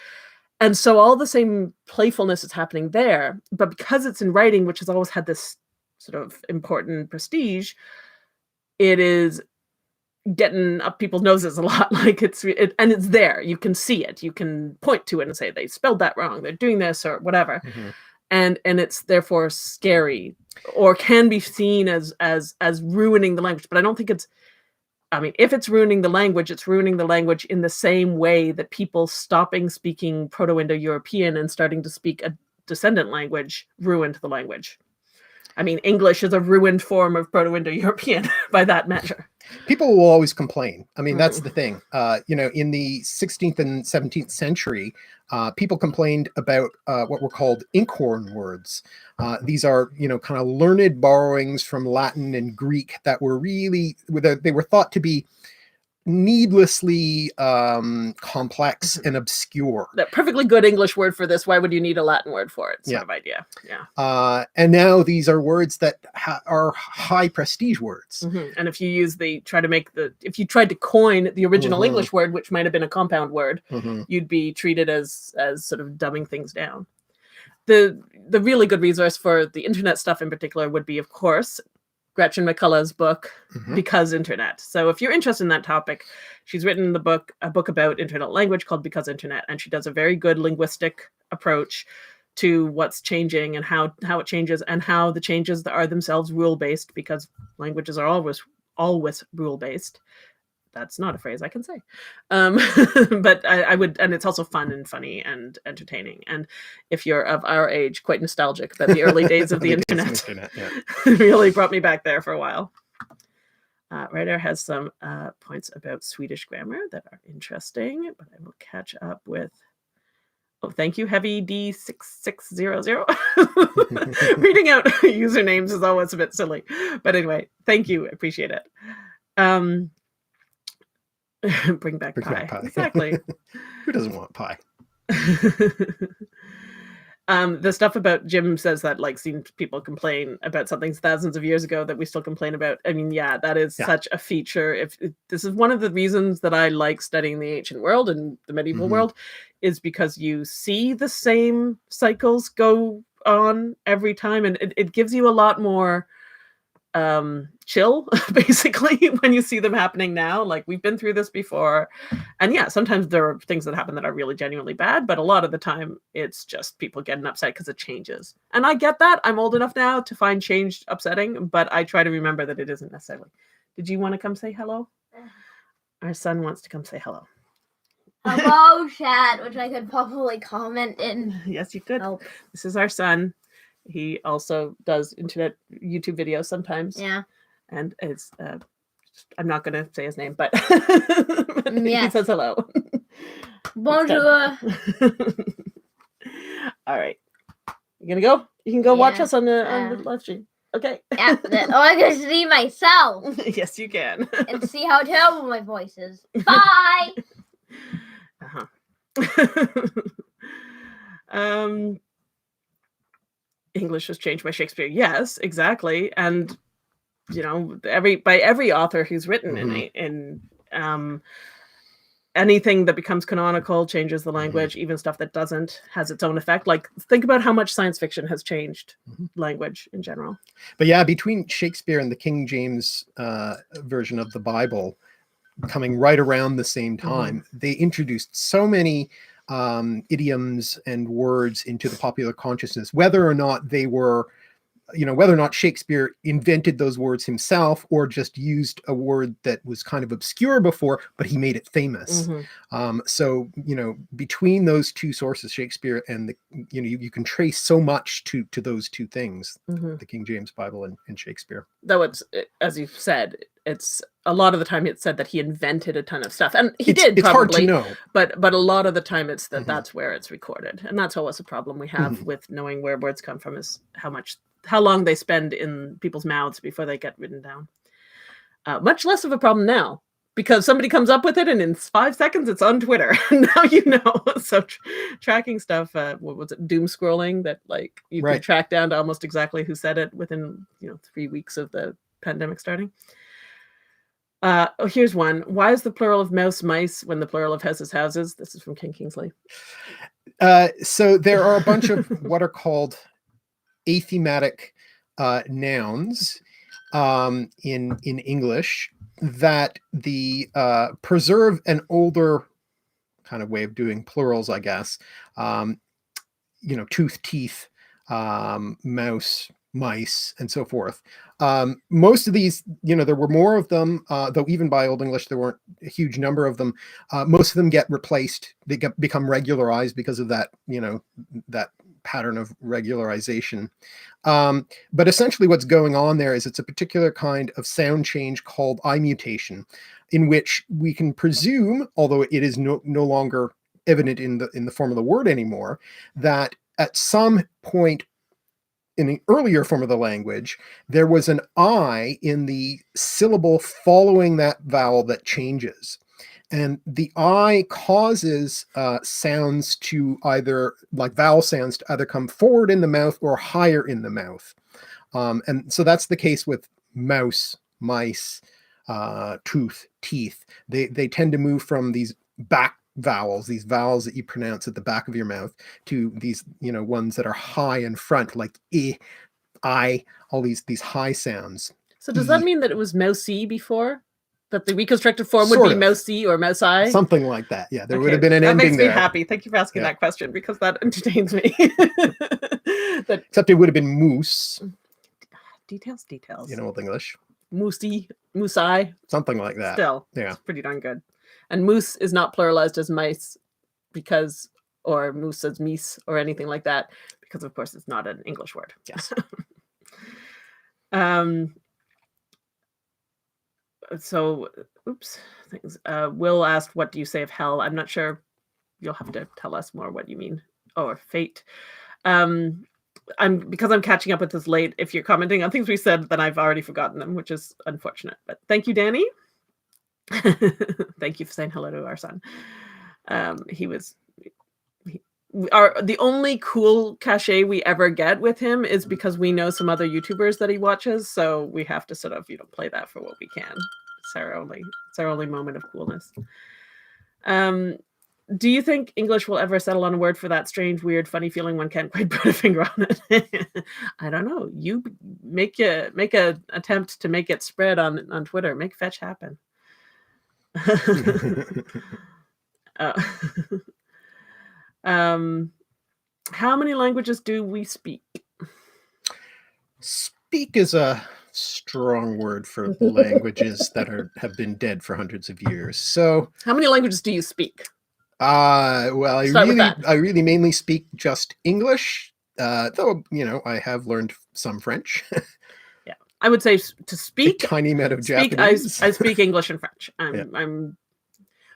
And so all the same playfulness is happening there, but because it's in writing, which has always had this sort of important prestige, it is getting up people's noses a lot. Like and it's there. You can see it. You can point to it and say, they spelled that wrong. They're doing this or whatever. Mm-hmm. And it's therefore scary, or can be seen as ruining the language. But I don't think if it's ruining the language, it's ruining the language in the same way that people stopping speaking Proto-Indo-European and starting to speak a descendant language ruined the language. English is a ruined form of Proto-Indo-European by that measure. People will always complain. That's the thing. In the 16th and 17th century, people complained about what were called inkhorn words. These are, kind of learned borrowings from Latin and Greek that were they were thought to be needlessly complex and obscure. That perfectly good English word for this. Why would you need a Latin word for it? Sort of idea. Yeah. And now these are words that are high prestige words. Mm-hmm. And if you if you tried to coin the original mm-hmm. English word, which might have been a compound word, mm-hmm. you'd be treated as sort of dumbing things down. The really good resource for the internet stuff in particular would be, of course, Gretchen McCullough's book, mm-hmm. Because Internet. So if you're interested in that topic, she's written a book about internet language called Because Internet, and she does a very good linguistic approach to what's changing and how it changes, and how the changes are themselves rule-based, because languages are always rule-based. That's not a phrase I can say. But I would, and it's also fun and funny and entertaining. And if you're of our age, quite nostalgic about the early days of the internet. Really brought me back there for a while. Ryder has some points about Swedish grammar that are interesting, but I will catch up with. Oh, thank you, Heavy D6600. Reading out usernames is always a bit silly. But anyway, thank you. Appreciate it. Bring back pie. Exactly. Who doesn't want pie? The stuff about Jim says that seen people complain about something thousands of years ago that we still complain about. That is such a feature. This is one of the reasons that I like studying the ancient world and the medieval mm-hmm. world, is because you see the same cycles go on every time, and it gives you a lot more chill, basically, when you see them happening now. We've been through this before, and sometimes there are things that happen that are really genuinely bad, but a lot of the time it's just people getting upset because it changes. And I get that. I'm old enough now to find change upsetting, but I try to remember that it isn't necessarily. Did you want to come say hello? Our son wants to come say hello. Hello, chat, which I could probably comment in. Yes, you could. Oh. This is our son. He also does internet YouTube videos sometimes. Yeah. And it's, I'm not going to say his name, but yes. He says hello. Bonjour. All right. You going to go? You can go watch us on the live stream. Okay. Yeah. I can see myself. Yes, you can. And see how terrible my voice is. Bye. English has changed by Shakespeare. Yes, exactly. And every author who's written mm-hmm. in anything that becomes canonical changes the language. Mm-hmm. Even stuff that doesn't has its own effect. Think about how much science fiction has changed mm-hmm. language in general. But between Shakespeare and the King James version of the Bible, coming right around the same time, they introduced so many idioms and words into the popular consciousness, whether or not they were, whether or not Shakespeare invented those words himself or just used a word that was kind of obscure before, but he made it famous. So, between those two sources, Shakespeare and you can trace so much to those two things, the King James Bible and Shakespeare. Though it's, as you said, it's a lot of the time it's said that he invented a ton of stuff, and it's probably hard to know, but a lot of the time it's that's where it's recorded, and that's always a problem we have with knowing where words come from, is how long they spend in people's mouths before they get written down. Much less of a problem now, because somebody comes up with it and in 5 seconds it's on Twitter. Now so tracking stuff, what was it, doom scrolling, that like you could track down to almost exactly who said it within 3 weeks of the pandemic starting. Here's one. Why is the plural of mouse mice when the plural of houses houses? This is from King Kingsley. So there are a bunch of what are called athematic nouns in English that preserve an older kind of way of doing plurals, I guess. Tooth, teeth, mouse, mice, and so forth. Most of these, there were more of them, though even by Old English there weren't a huge number of them. Most of them get replaced. They become regularized because of that, that pattern of regularization. But essentially what's going on there is it's a particular kind of sound change called eye mutation, in which we can presume, although it is no longer evident in the form of the word anymore, that at some point in the earlier form of the language, there was an I in the syllable following that vowel that changes. And the I causes sounds to either, like vowel sounds, to either come forward in the mouth or higher in the mouth. And so that's the case with mouse, mice, tooth, teeth. They tend to move from these back vowels, these vowels that you pronounce at the back of your mouth, to these, ones that are high in front, like I, all these high sounds. So does that mean that it was mousey before? That the reconstructed form would be mousey or mousei? Something like that. Yeah, there would have been an ending there. That makes me happy. Thank you for asking that question, because that entertains me. Except it would have been moose. Details. In Old English. Moosey, moosei. Something like that. Still, it's pretty darn good. And moose is not pluralized as mice or moose as meese or anything like that, because of course it's not an English word. Yes. So, things. Will asked, what do you say of hell? I'm not sure. You'll have to tell us more what you mean. Or fate. Because I'm catching up with this late. If you're commenting on things we said, then I've already forgotten them, which is unfortunate. But thank you, Danny. Thank you for saying hello to our son. The only cool cachet we ever get with him is because we know some other YouTubers that he watches, so we have to sort of play that for what we can. It's our only moment of coolness. Do you think English will ever settle on a word for that strange, weird, funny feeling one can't quite put a finger on it? I don't know. You make a attempt to make it spread on Twitter. Make fetch happen. How many languages do we speak? Speak is a strong word for languages that have been dead for hundreds of years. So, how many languages do you speak? Well, I really mainly speak just English. Though I have learned some French. Yeah, I would say to speak a tiny amount of Japanese. I speak English and French. I'm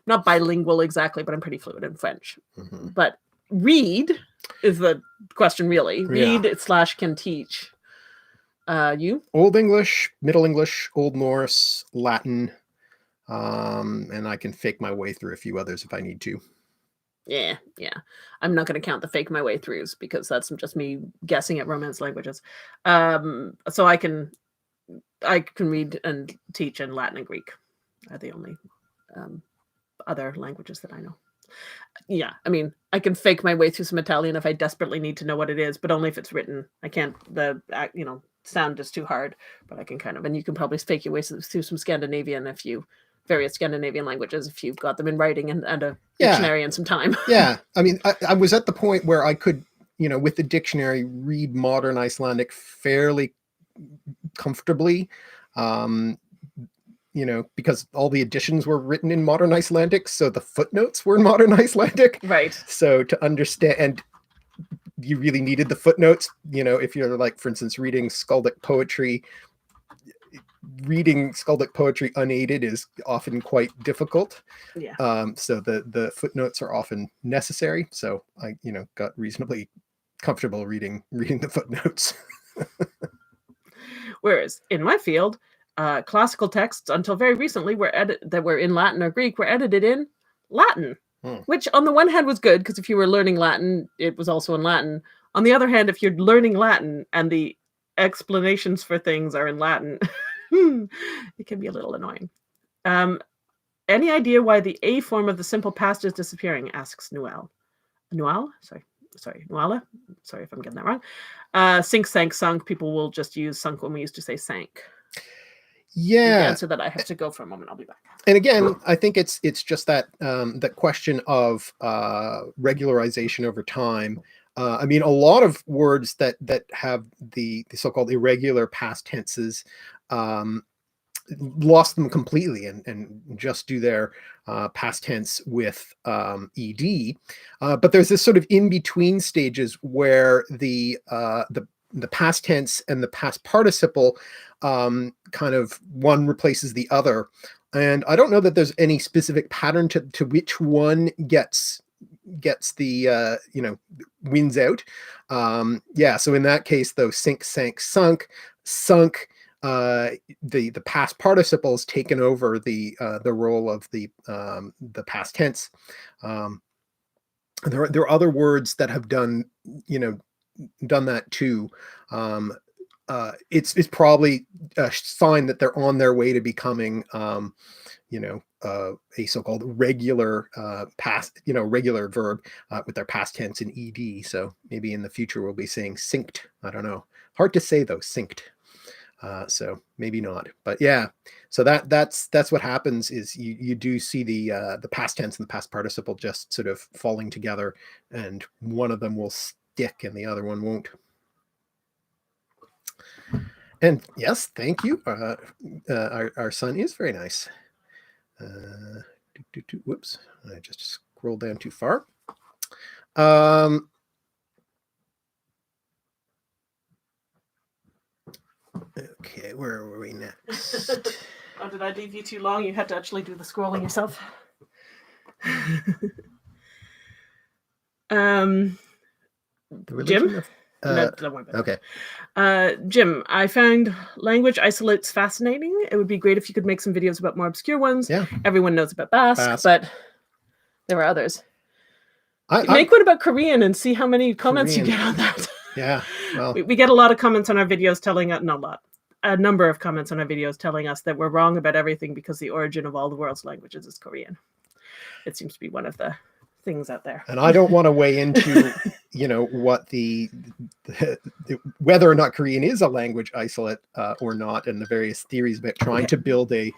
not bilingual exactly, but I'm pretty fluent in French. But read is the question, really. Read / can teach. You? Old English, Middle English, Old Norse, Latin, and I can fake my way through a few others if I need to. Yeah. I'm not going to count the fake my way throughs, because that's just me guessing at Romance languages. So I can read and teach in Latin and Greek. Are the only other languages that I know. Yeah, I mean, I can fake my way through some Italian if I desperately need to know what it is, but only if it's written. I can't, sound is too hard, but I can kind of, and you can probably fake your way through some Scandinavian if you various Scandinavian languages if you've got them in writing and a Yeah. dictionary and some time. Yeah. I mean, I was at the point where I could, with the dictionary, read modern Icelandic fairly comfortably. Because all the editions were written in modern Icelandic, so the footnotes were in modern Icelandic. Right. So to understand, and you really needed the footnotes, if you're like, for instance, reading skaldic poetry unaided is often quite difficult. Yeah. So the footnotes are often necessary. So I, got reasonably comfortable reading the footnotes. Whereas in my field, classical texts until very recently that were in Latin or Greek were edited in Latin, which on the one hand was good because if you were learning Latin, it was also in Latin. On the other hand, if you're learning Latin and the explanations for things are in Latin, it can be a little annoying. Any idea why the A form of the simple past is disappearing? Asks Noel. Noel? Sorry, Noella. Sorry if I'm getting that wrong. Sink, sank, sunk. People will just use sunk when we used to say sank. Yeah. The answer that I have to go for a moment. I'll be back. And again, I think it's just that that question of regularization over time. I mean, a lot of words that have the so-called irregular past tenses lost them completely and just do their past tense with ed. But there's this sort of in-between stages where the past tense and the past participle kind of one replaces the other. And I don't know that there's any specific pattern to which one gets the wins out. So in that case, though, sink, sank, sunk, the past participle has taken over the role of the past tense. There are other words that have done that too. It's probably a sign that they're on their way to becoming a so-called regular past, regular verb with their past tense in ed. So maybe in the future we'll be saying synced. I don't know. Hard to say though, synced. So maybe not, but yeah. So that's what happens is you do see the past tense and the past participle just sort of falling together, and one of them will stick and the other one won't. And yes, thank you. Our son is very nice. Whoops, I just scrolled down too far. Okay, where were we next? Oh, did I leave you too long? You had to actually do the scrolling yourself. Jim? No, don't worry about it. Okay. Jim, I found language isolates fascinating. It would be great if you could make some videos about more obscure ones. Yeah. Everyone knows about Basque, but there are others. Make one about Korean and see how many comments you get on that. Yeah. Well, we get a lot of comments on our videos telling us, a number of comments on our videos telling us that we're wrong about everything because the origin of all the world's languages is Korean. It seems to be one of the things out there. And I don't want to weigh into, what the whether or not Korean is a language isolate or not, and the various theories about trying to build a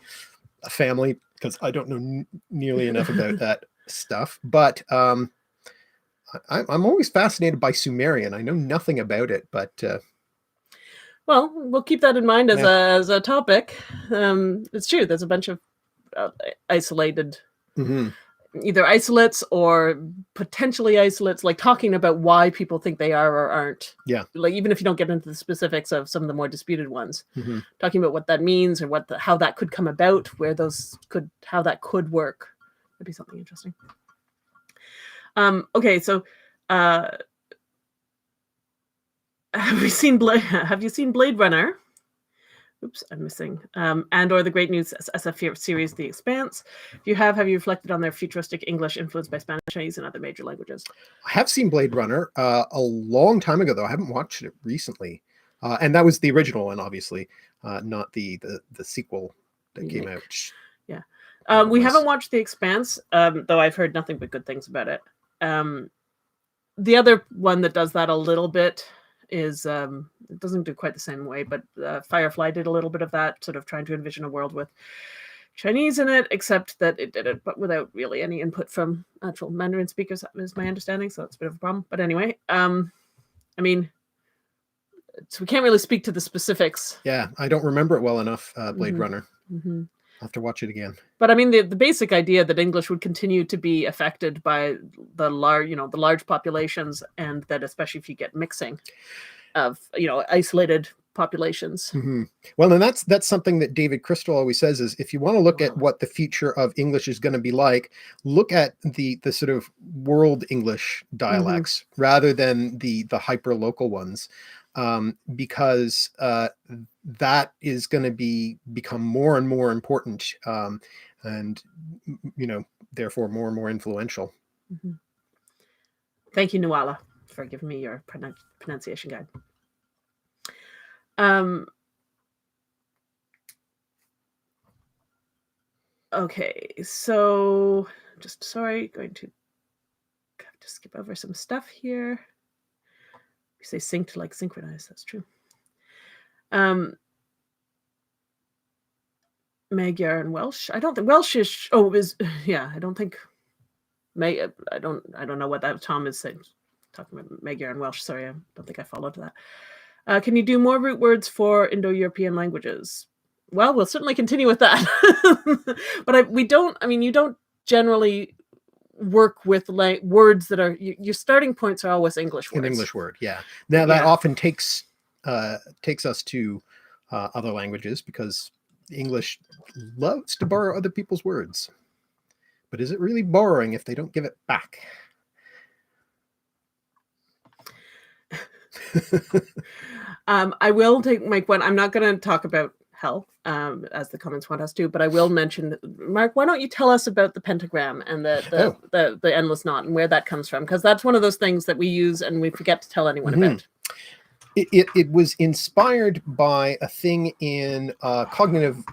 family, because I don't know nearly enough about that stuff. But I'm always fascinated by Sumerian. I know nothing about it, but well, we'll keep that in mind as a topic. It's true. There's a bunch of isolated, either isolates or potentially isolates, like talking about why people think they are or aren't. Yeah. Like even if you don't get into the specifics of some of the more disputed ones, talking about what that means or how that could come about, how that could work. That'd be something interesting. Okay, so have you seen Blade Runner? Oops, I'm missing. And or the great new SF series, The Expanse. If you have you reflected on their futuristic English influenced by Spanish, Chinese, and other major languages? I have seen Blade Runner a long time ago, though. I haven't watched it recently. And that was the original one, obviously, not the sequel that came out. Yeah. We haven't watched The Expanse, though I've heard nothing but good things about it. The other one that does that a little bit is it doesn't do quite the same way, but Firefly did a little bit of that, sort of trying to envision a world with Chinese in it, except that it did it, but without really any input from actual Mandarin speakers, is my understanding. So that's a bit of a problem. But anyway, I mean, so we can't really speak to the specifics. Yeah, I don't remember it well enough, Blade Mhm. Runner. Mm-hmm. I'll have to watch it again. But I mean, the basic idea that English would continue to be affected by the large populations, and that especially if you get mixing of isolated populations. Mm-hmm. Well, and that's something that David Crystal always says is if you want to look at what the future of English is going to be like, look at the sort of world English dialects rather than the hyper local ones, because that is going to become more and more important, and therefore more and more influential. Mm-hmm. Thank you, Nuala, for giving me your pronunciation guide. Okay, so going to have to skip over some stuff here. You say synced like synchronized, that's true. Magyar and Welsh. I don't think Welsh is. Oh, is yeah. I don't think. I don't know what that Tom is saying. Talking about Magyar and Welsh. Sorry, I don't think I followed that. Can you do more root words for Indo-European languages? Well, we'll certainly continue with that. But we don't. I mean, you don't generally work with words that are your starting points are always English words. An English word, yeah. Now that often takes us to other languages because English loves to borrow other people's words. But is it really borrowing if they don't give it back? I will make one. I'm not going to talk about hell, as the comments want us to, but I will mention, Mark, why don't you tell us about the pentagram and the endless knot and where that comes from? Because that's one of those things that we use and we forget to tell anyone about. It was inspired by a thing in cognitive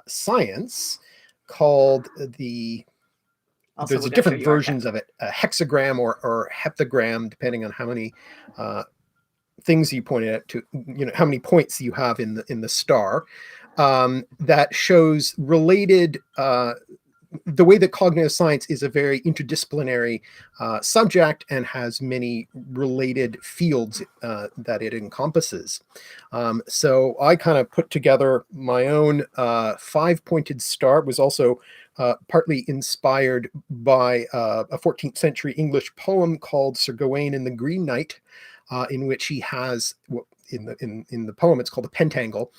science called there's different versions of it, a hexagram or heptagram, depending on how many things you pointed at to, how many points you have in the star, that shows related. The way that cognitive science is a very interdisciplinary subject and has many related fields that it encompasses. So I kind of put together my own 5-pointed star. It was also partly inspired by a 14th century English poem called Sir Gawain and the Green Knight, in which he has in the poem it's called the pentangle,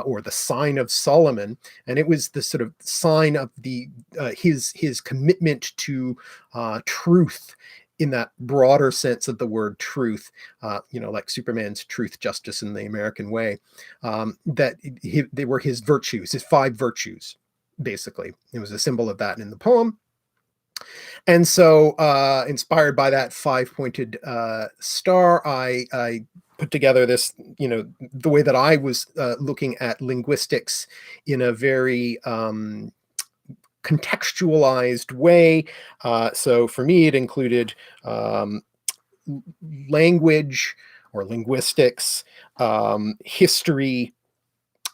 or the sign of Solomon, and it was the sort of sign of his commitment to truth in that broader sense of the word truth, like Superman's truth, justice, and the American way. They were his virtues, his 5 virtues, basically. It was a symbol of that in the poem. And so, inspired by that 5-pointed star, I put together this, the way that I was looking at linguistics in a very contextualized way. So for me, it included language or linguistics, history,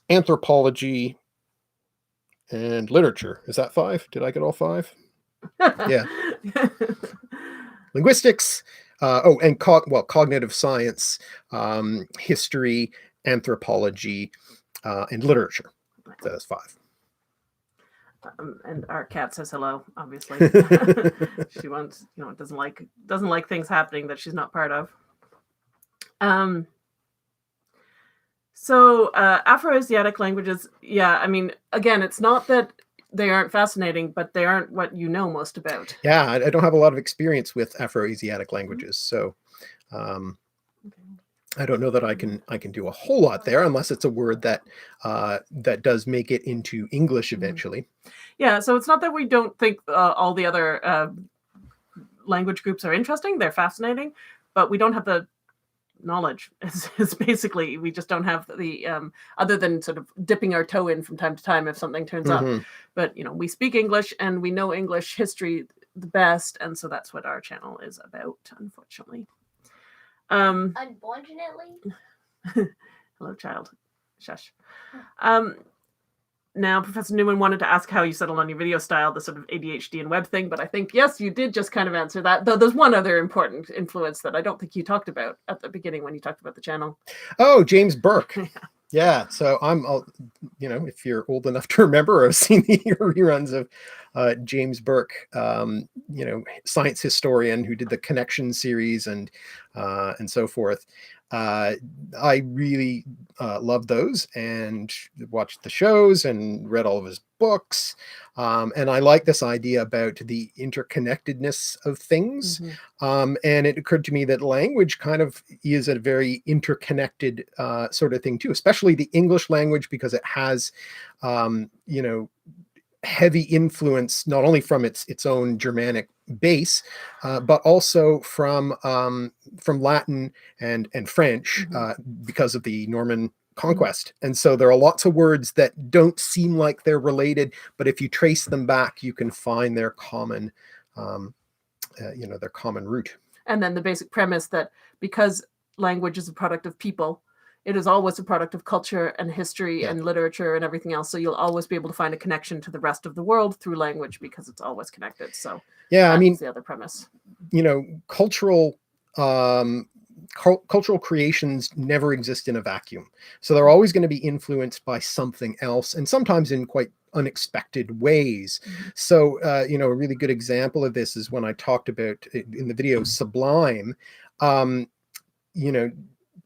anthropology, and literature. Is that 5? Did I get all 5? Yeah. Linguistics, and cognitive science, history, anthropology, and literature. So that's 5. And our cat says hello, obviously. She wants, doesn't like things happening that she's not part of. So Afro-Asiatic languages, yeah, I mean, again, it's not that they aren't fascinating, but they aren't what you know most about. Yeah, I don't have a lot of experience with Afro-Asiatic languages, so I don't know that I can do a whole lot there, unless it's a word that does make it into English eventually. Yeah, so it's not that we don't think all the other language groups are interesting; they're fascinating, but we don't have the knowledge. It's basically we just don't have the other than sort of dipping our toe in from time to time if something turns up. But we speak English and we know English history the best, and so that's what our channel is about, unfortunately. Unfortunately. Hello, child. Shush. Now, Professor Newman wanted to ask how you settled on your video style, the sort of ADHD and web thing, but I think, yes, you did just kind of answer that. Though there's one other important influence that I don't think you talked about at the beginning when you talked about the channel. Oh, James Burke. Yeah. So if you're old enough to remember, I've seen the reruns of James Burke, science historian who did the Connection series and so forth. I really loved those and watched the shows and read all of his books. And I like this idea about the interconnectedness of things. And it occurred to me that language kind of is a very interconnected sort of thing too, especially the English language, because it has, heavy influence, not only from its own Germanic base, but also from Latin and French, because of the Norman conquest. And so there are lots of words that don't seem like they're related, but if you trace them back, you can find their common, their common root. And then the basic premise that because language is a product of people, it is always a product of culture and history and literature and everything else. So you'll always be able to find a connection to the rest of the world through language because it's always connected. So that's the other premise. Cultural creations never exist in a vacuum. So they're always going to be influenced by something else, and sometimes in quite unexpected ways. So, a really good example of this is when I talked about in the video Sublime,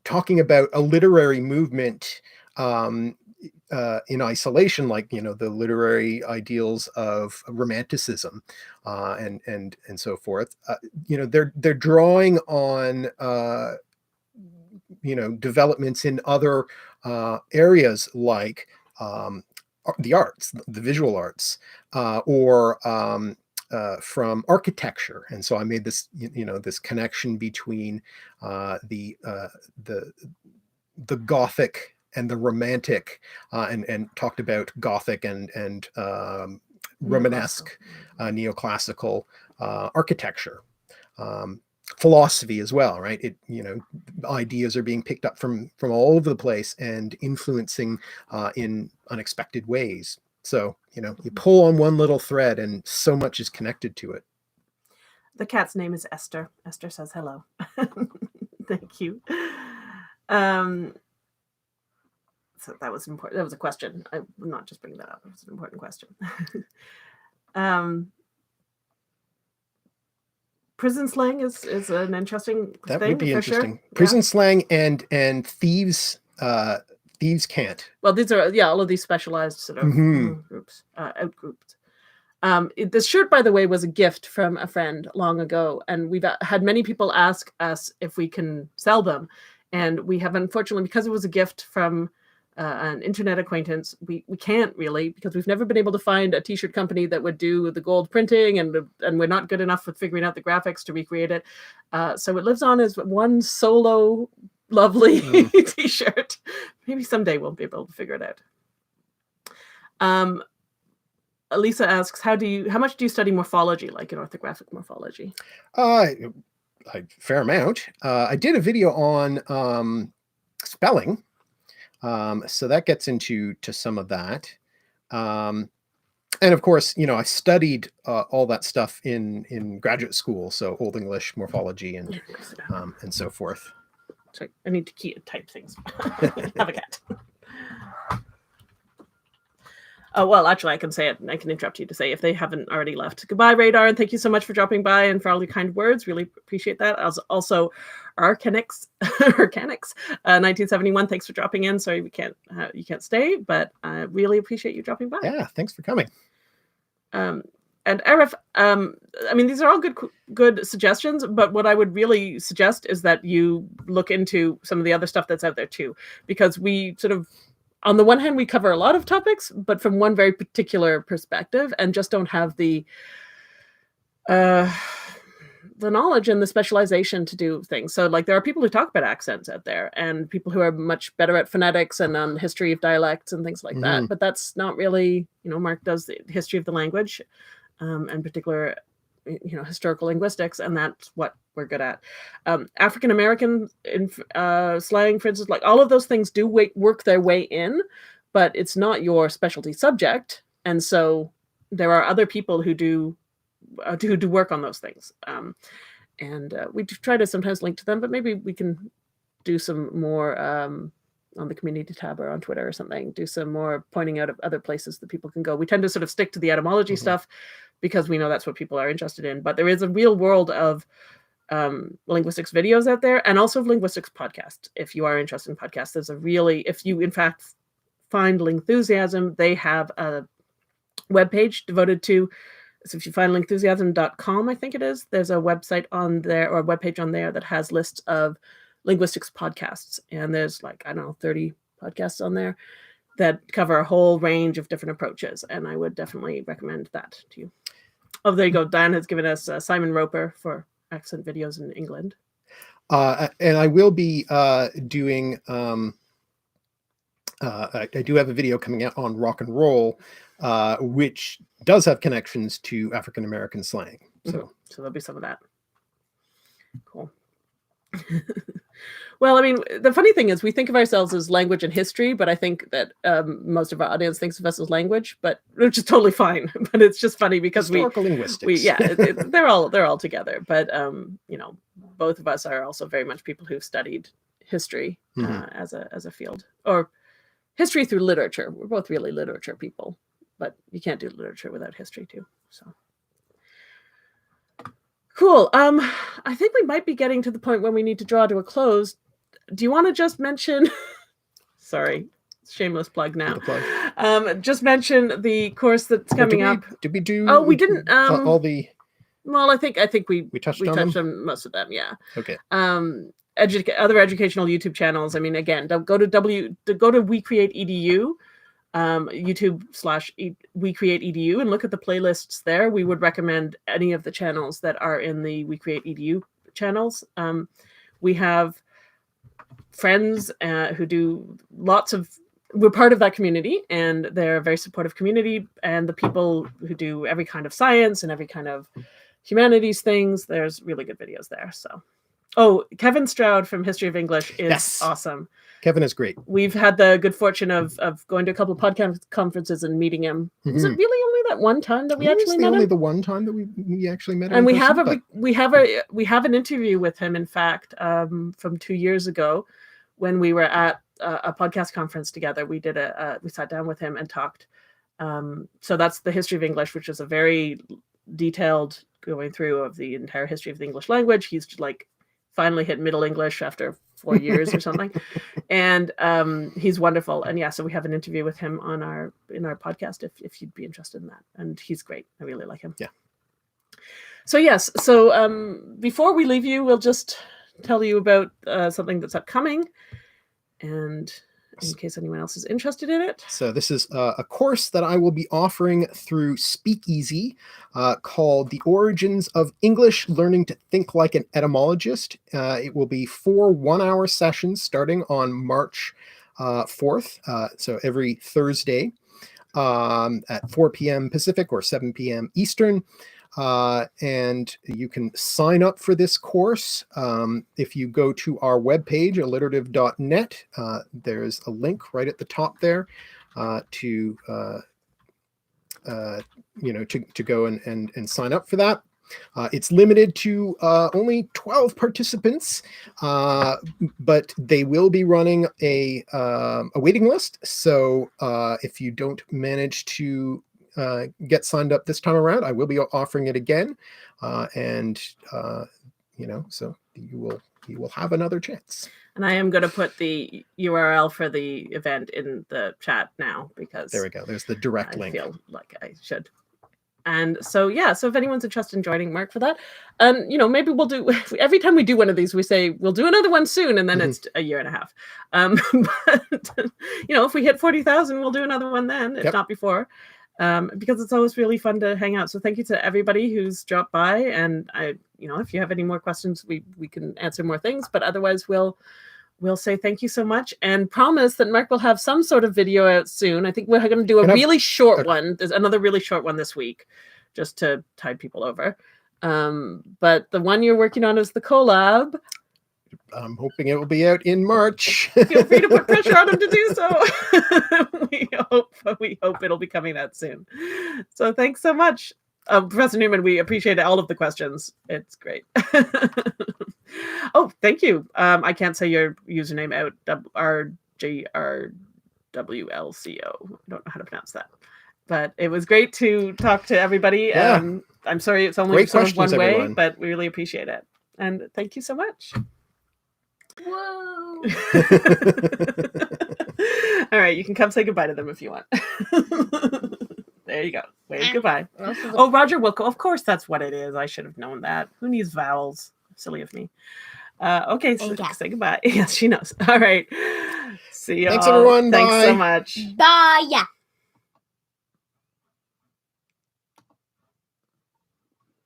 talking about a literary movement in isolation, like the literary ideals of romanticism and so forth. They're drawing on developments in other areas like the arts, the visual arts, or from architecture. And so I made this, this connection between the Gothic and the Romantic, and talked about Gothic and Romanesque, neoclassical architecture, philosophy as well, right? Ideas are being picked up from all over the place and influencing in unexpected ways. So, you pull on one little thread and so much is connected to it. The cat's name is Esther. Esther says hello. Thank you. So that was important. That was a question. I'm not just bringing that up. It was an important question. Prison slang is an interesting thing. That would be interesting. Sure. Prison slang and thieves can't. Well, these are all of these specialized sort of groups, outgroups. This shirt, by the way, was a gift from a friend long ago, and we've had many people ask us if we can sell them, and we have, unfortunately, because it was a gift from an internet acquaintance, we can't really, because we've never been able to find a t-shirt company that would do the gold printing, and we're not good enough with figuring out the graphics to recreate it. So it lives on as one solo lovely t-shirt. Maybe someday we'll be able to figure it out. Lisa asks, how much do you study morphology, like in orthographic morphology? A fair amount. I did a video on spelling. So that gets into some of that. And of course, I studied all that stuff in graduate school. So Old English, morphology, and so forth. Sorry, I need to type things. Have a cat. Well, actually, I can say it. I can interrupt you to say if they haven't already left. Goodbye, Radar, and thank you so much for dropping by and for all your kind words. Really appreciate that. Also, Arcanix, 1971. Thanks for dropping in. Sorry, you can't stay, but I really appreciate you dropping by. Yeah, thanks for coming. And Arif, these are all good suggestions, but what I would really suggest is that you look into some of the other stuff that's out there too, because we sort of, on the one hand, we cover a lot of topics, but from one very particular perspective, and just don't have the knowledge and the specialization to do things. So like there are people who talk about accents out there, and people who are much better at phonetics and on history of dialects and things like that. But that's not really, Mark does the history of the language, and particular, historical linguistics, and that's what we're good at. African American slang, for instance, like all of those things do work their way in, but it's not your specialty subject. And so there are other people who do work on those things. And we try to sometimes link to them, but maybe we can do some more on the community tab or on Twitter or something, do some more pointing out of other places that people can go. We tend to sort of stick to the etymology stuff because we know that's what people are interested in. But there is a real world of linguistics videos out there, and also linguistics podcasts. If you are interested in podcasts, if you in fact find Lingthusiasm, they have a webpage devoted to. So if you find lingthusiasm.com, I think it is, there's a website on there, or a webpage on there that has lists of linguistics podcasts. And there's 30 podcasts on there that cover a whole range of different approaches. And I would definitely recommend that to you. Oh, there you go. Dan has given us Simon Roper for accent videos in England. And I will be doing, I do have a video coming out on rock and roll, which does have connections to African American slang. So there'll be some of that. Cool. Well, I mean, the funny thing is we think of ourselves as language and history, but I think that most of our audience thinks of us as language, which is totally fine. But it's just funny because historical linguistics. They're all together. But both of us are also very much people who've studied history as a field, or history through literature. We're both really literature people, but you can't do literature without history too. So. Cool. I think we might be getting to the point when we need to draw to a close. Do you want to just mention, sorry, shameless plug now. Just mention the course that's coming up. Did we do? Oh, we didn't. All the. Well, I think we touched on most of them. Yeah. Okay. Other educational YouTube channels. I mean, again, go to We Create EDU. YouTube/We Create EDU, and look at the playlists there. We would recommend any of the channels that are in the We Create EDU channels. We have friends who do we're part of that community, and they're a very supportive community, and the people who do every kind of science and every kind of humanities things, there's really good videos there. So Kevin Stroud from History of English is awesome. Kevin is great. We've had the good fortune of going to a couple of podcast conferences and meeting him. Is it really only that one time that we actually met him? Only the one time that we actually met him. And we have an interview with him, in fact, from 2 years ago when we were at a podcast conference together. We sat down with him and talked. So that's the History of English, which is a very detailed going through of the entire history of the English language. He's finally hit Middle English after 4 years or something. And he's wonderful. And so we have an interview with him in our podcast if you'd be interested in that. And he's great. I really like him. Yeah. So yes. So before we leave you, we'll just tell you about something that's upcoming, and in case anyone else is interested in it. So this is a course that I will be offering through Speakeasy called The Origins of English, Learning to Think Like an Etymologist. It will be 4 one-hour sessions starting on March 4th, so every Thursday at 4 p.m. Pacific or 7 p.m. Eastern. And you can sign up for this course if you go to our webpage, alliterative.net. There's a link right at the top there to go and sign up for that. It's limited to only 12 participants, but they will be running a waiting list. So if you don't manage to get signed up this time around, I will be offering it again, so you will have another chance. And I am going to put the URL for the event in the chat now, because there we go. There's the direct link. I feel like I should. And so so if anyone's interested in joining Mark for that, maybe we'll do, every time we do one of these, we say we'll do another one soon, and then it's a year and a half. But if we hit 40,000, we'll do another one then, if not before. Because it's always really fun to hang out. So thank you to everybody who's dropped by. And if you have any more questions, we can answer more things. But otherwise, we'll say thank you so much, and promise that Mark will have some sort of video out soon. I think we're going to do a really short one. There's another really short one this week, just to tide people over. But the one you're working on is the collab. I'm hoping it will be out in March. Feel free to put pressure on him to do so. we hope it'll be coming out soon. So thanks so much. Professor Newman, we appreciate all of the questions. It's great. Oh, thank you. I can't say your username out. RJRWLCO. I don't know how to pronounce that. But it was great to talk to everybody. Yeah. I'm sorry it's only Great sort of one questions, way, everyone. but we really appreciate it. And thank you so much. Whoa. All right, you can come say goodbye to them if you want. There you go. Wave goodbye. Most of the- Oh, Roger Wilco. Of course, that's what it is. I should have known that. Who needs vowels? Silly of me. Okay, so And cat. say goodbye. Yes, she knows. All right. See you. Thanks, everyone. Thanks Bye. so much. Bye. Yeah.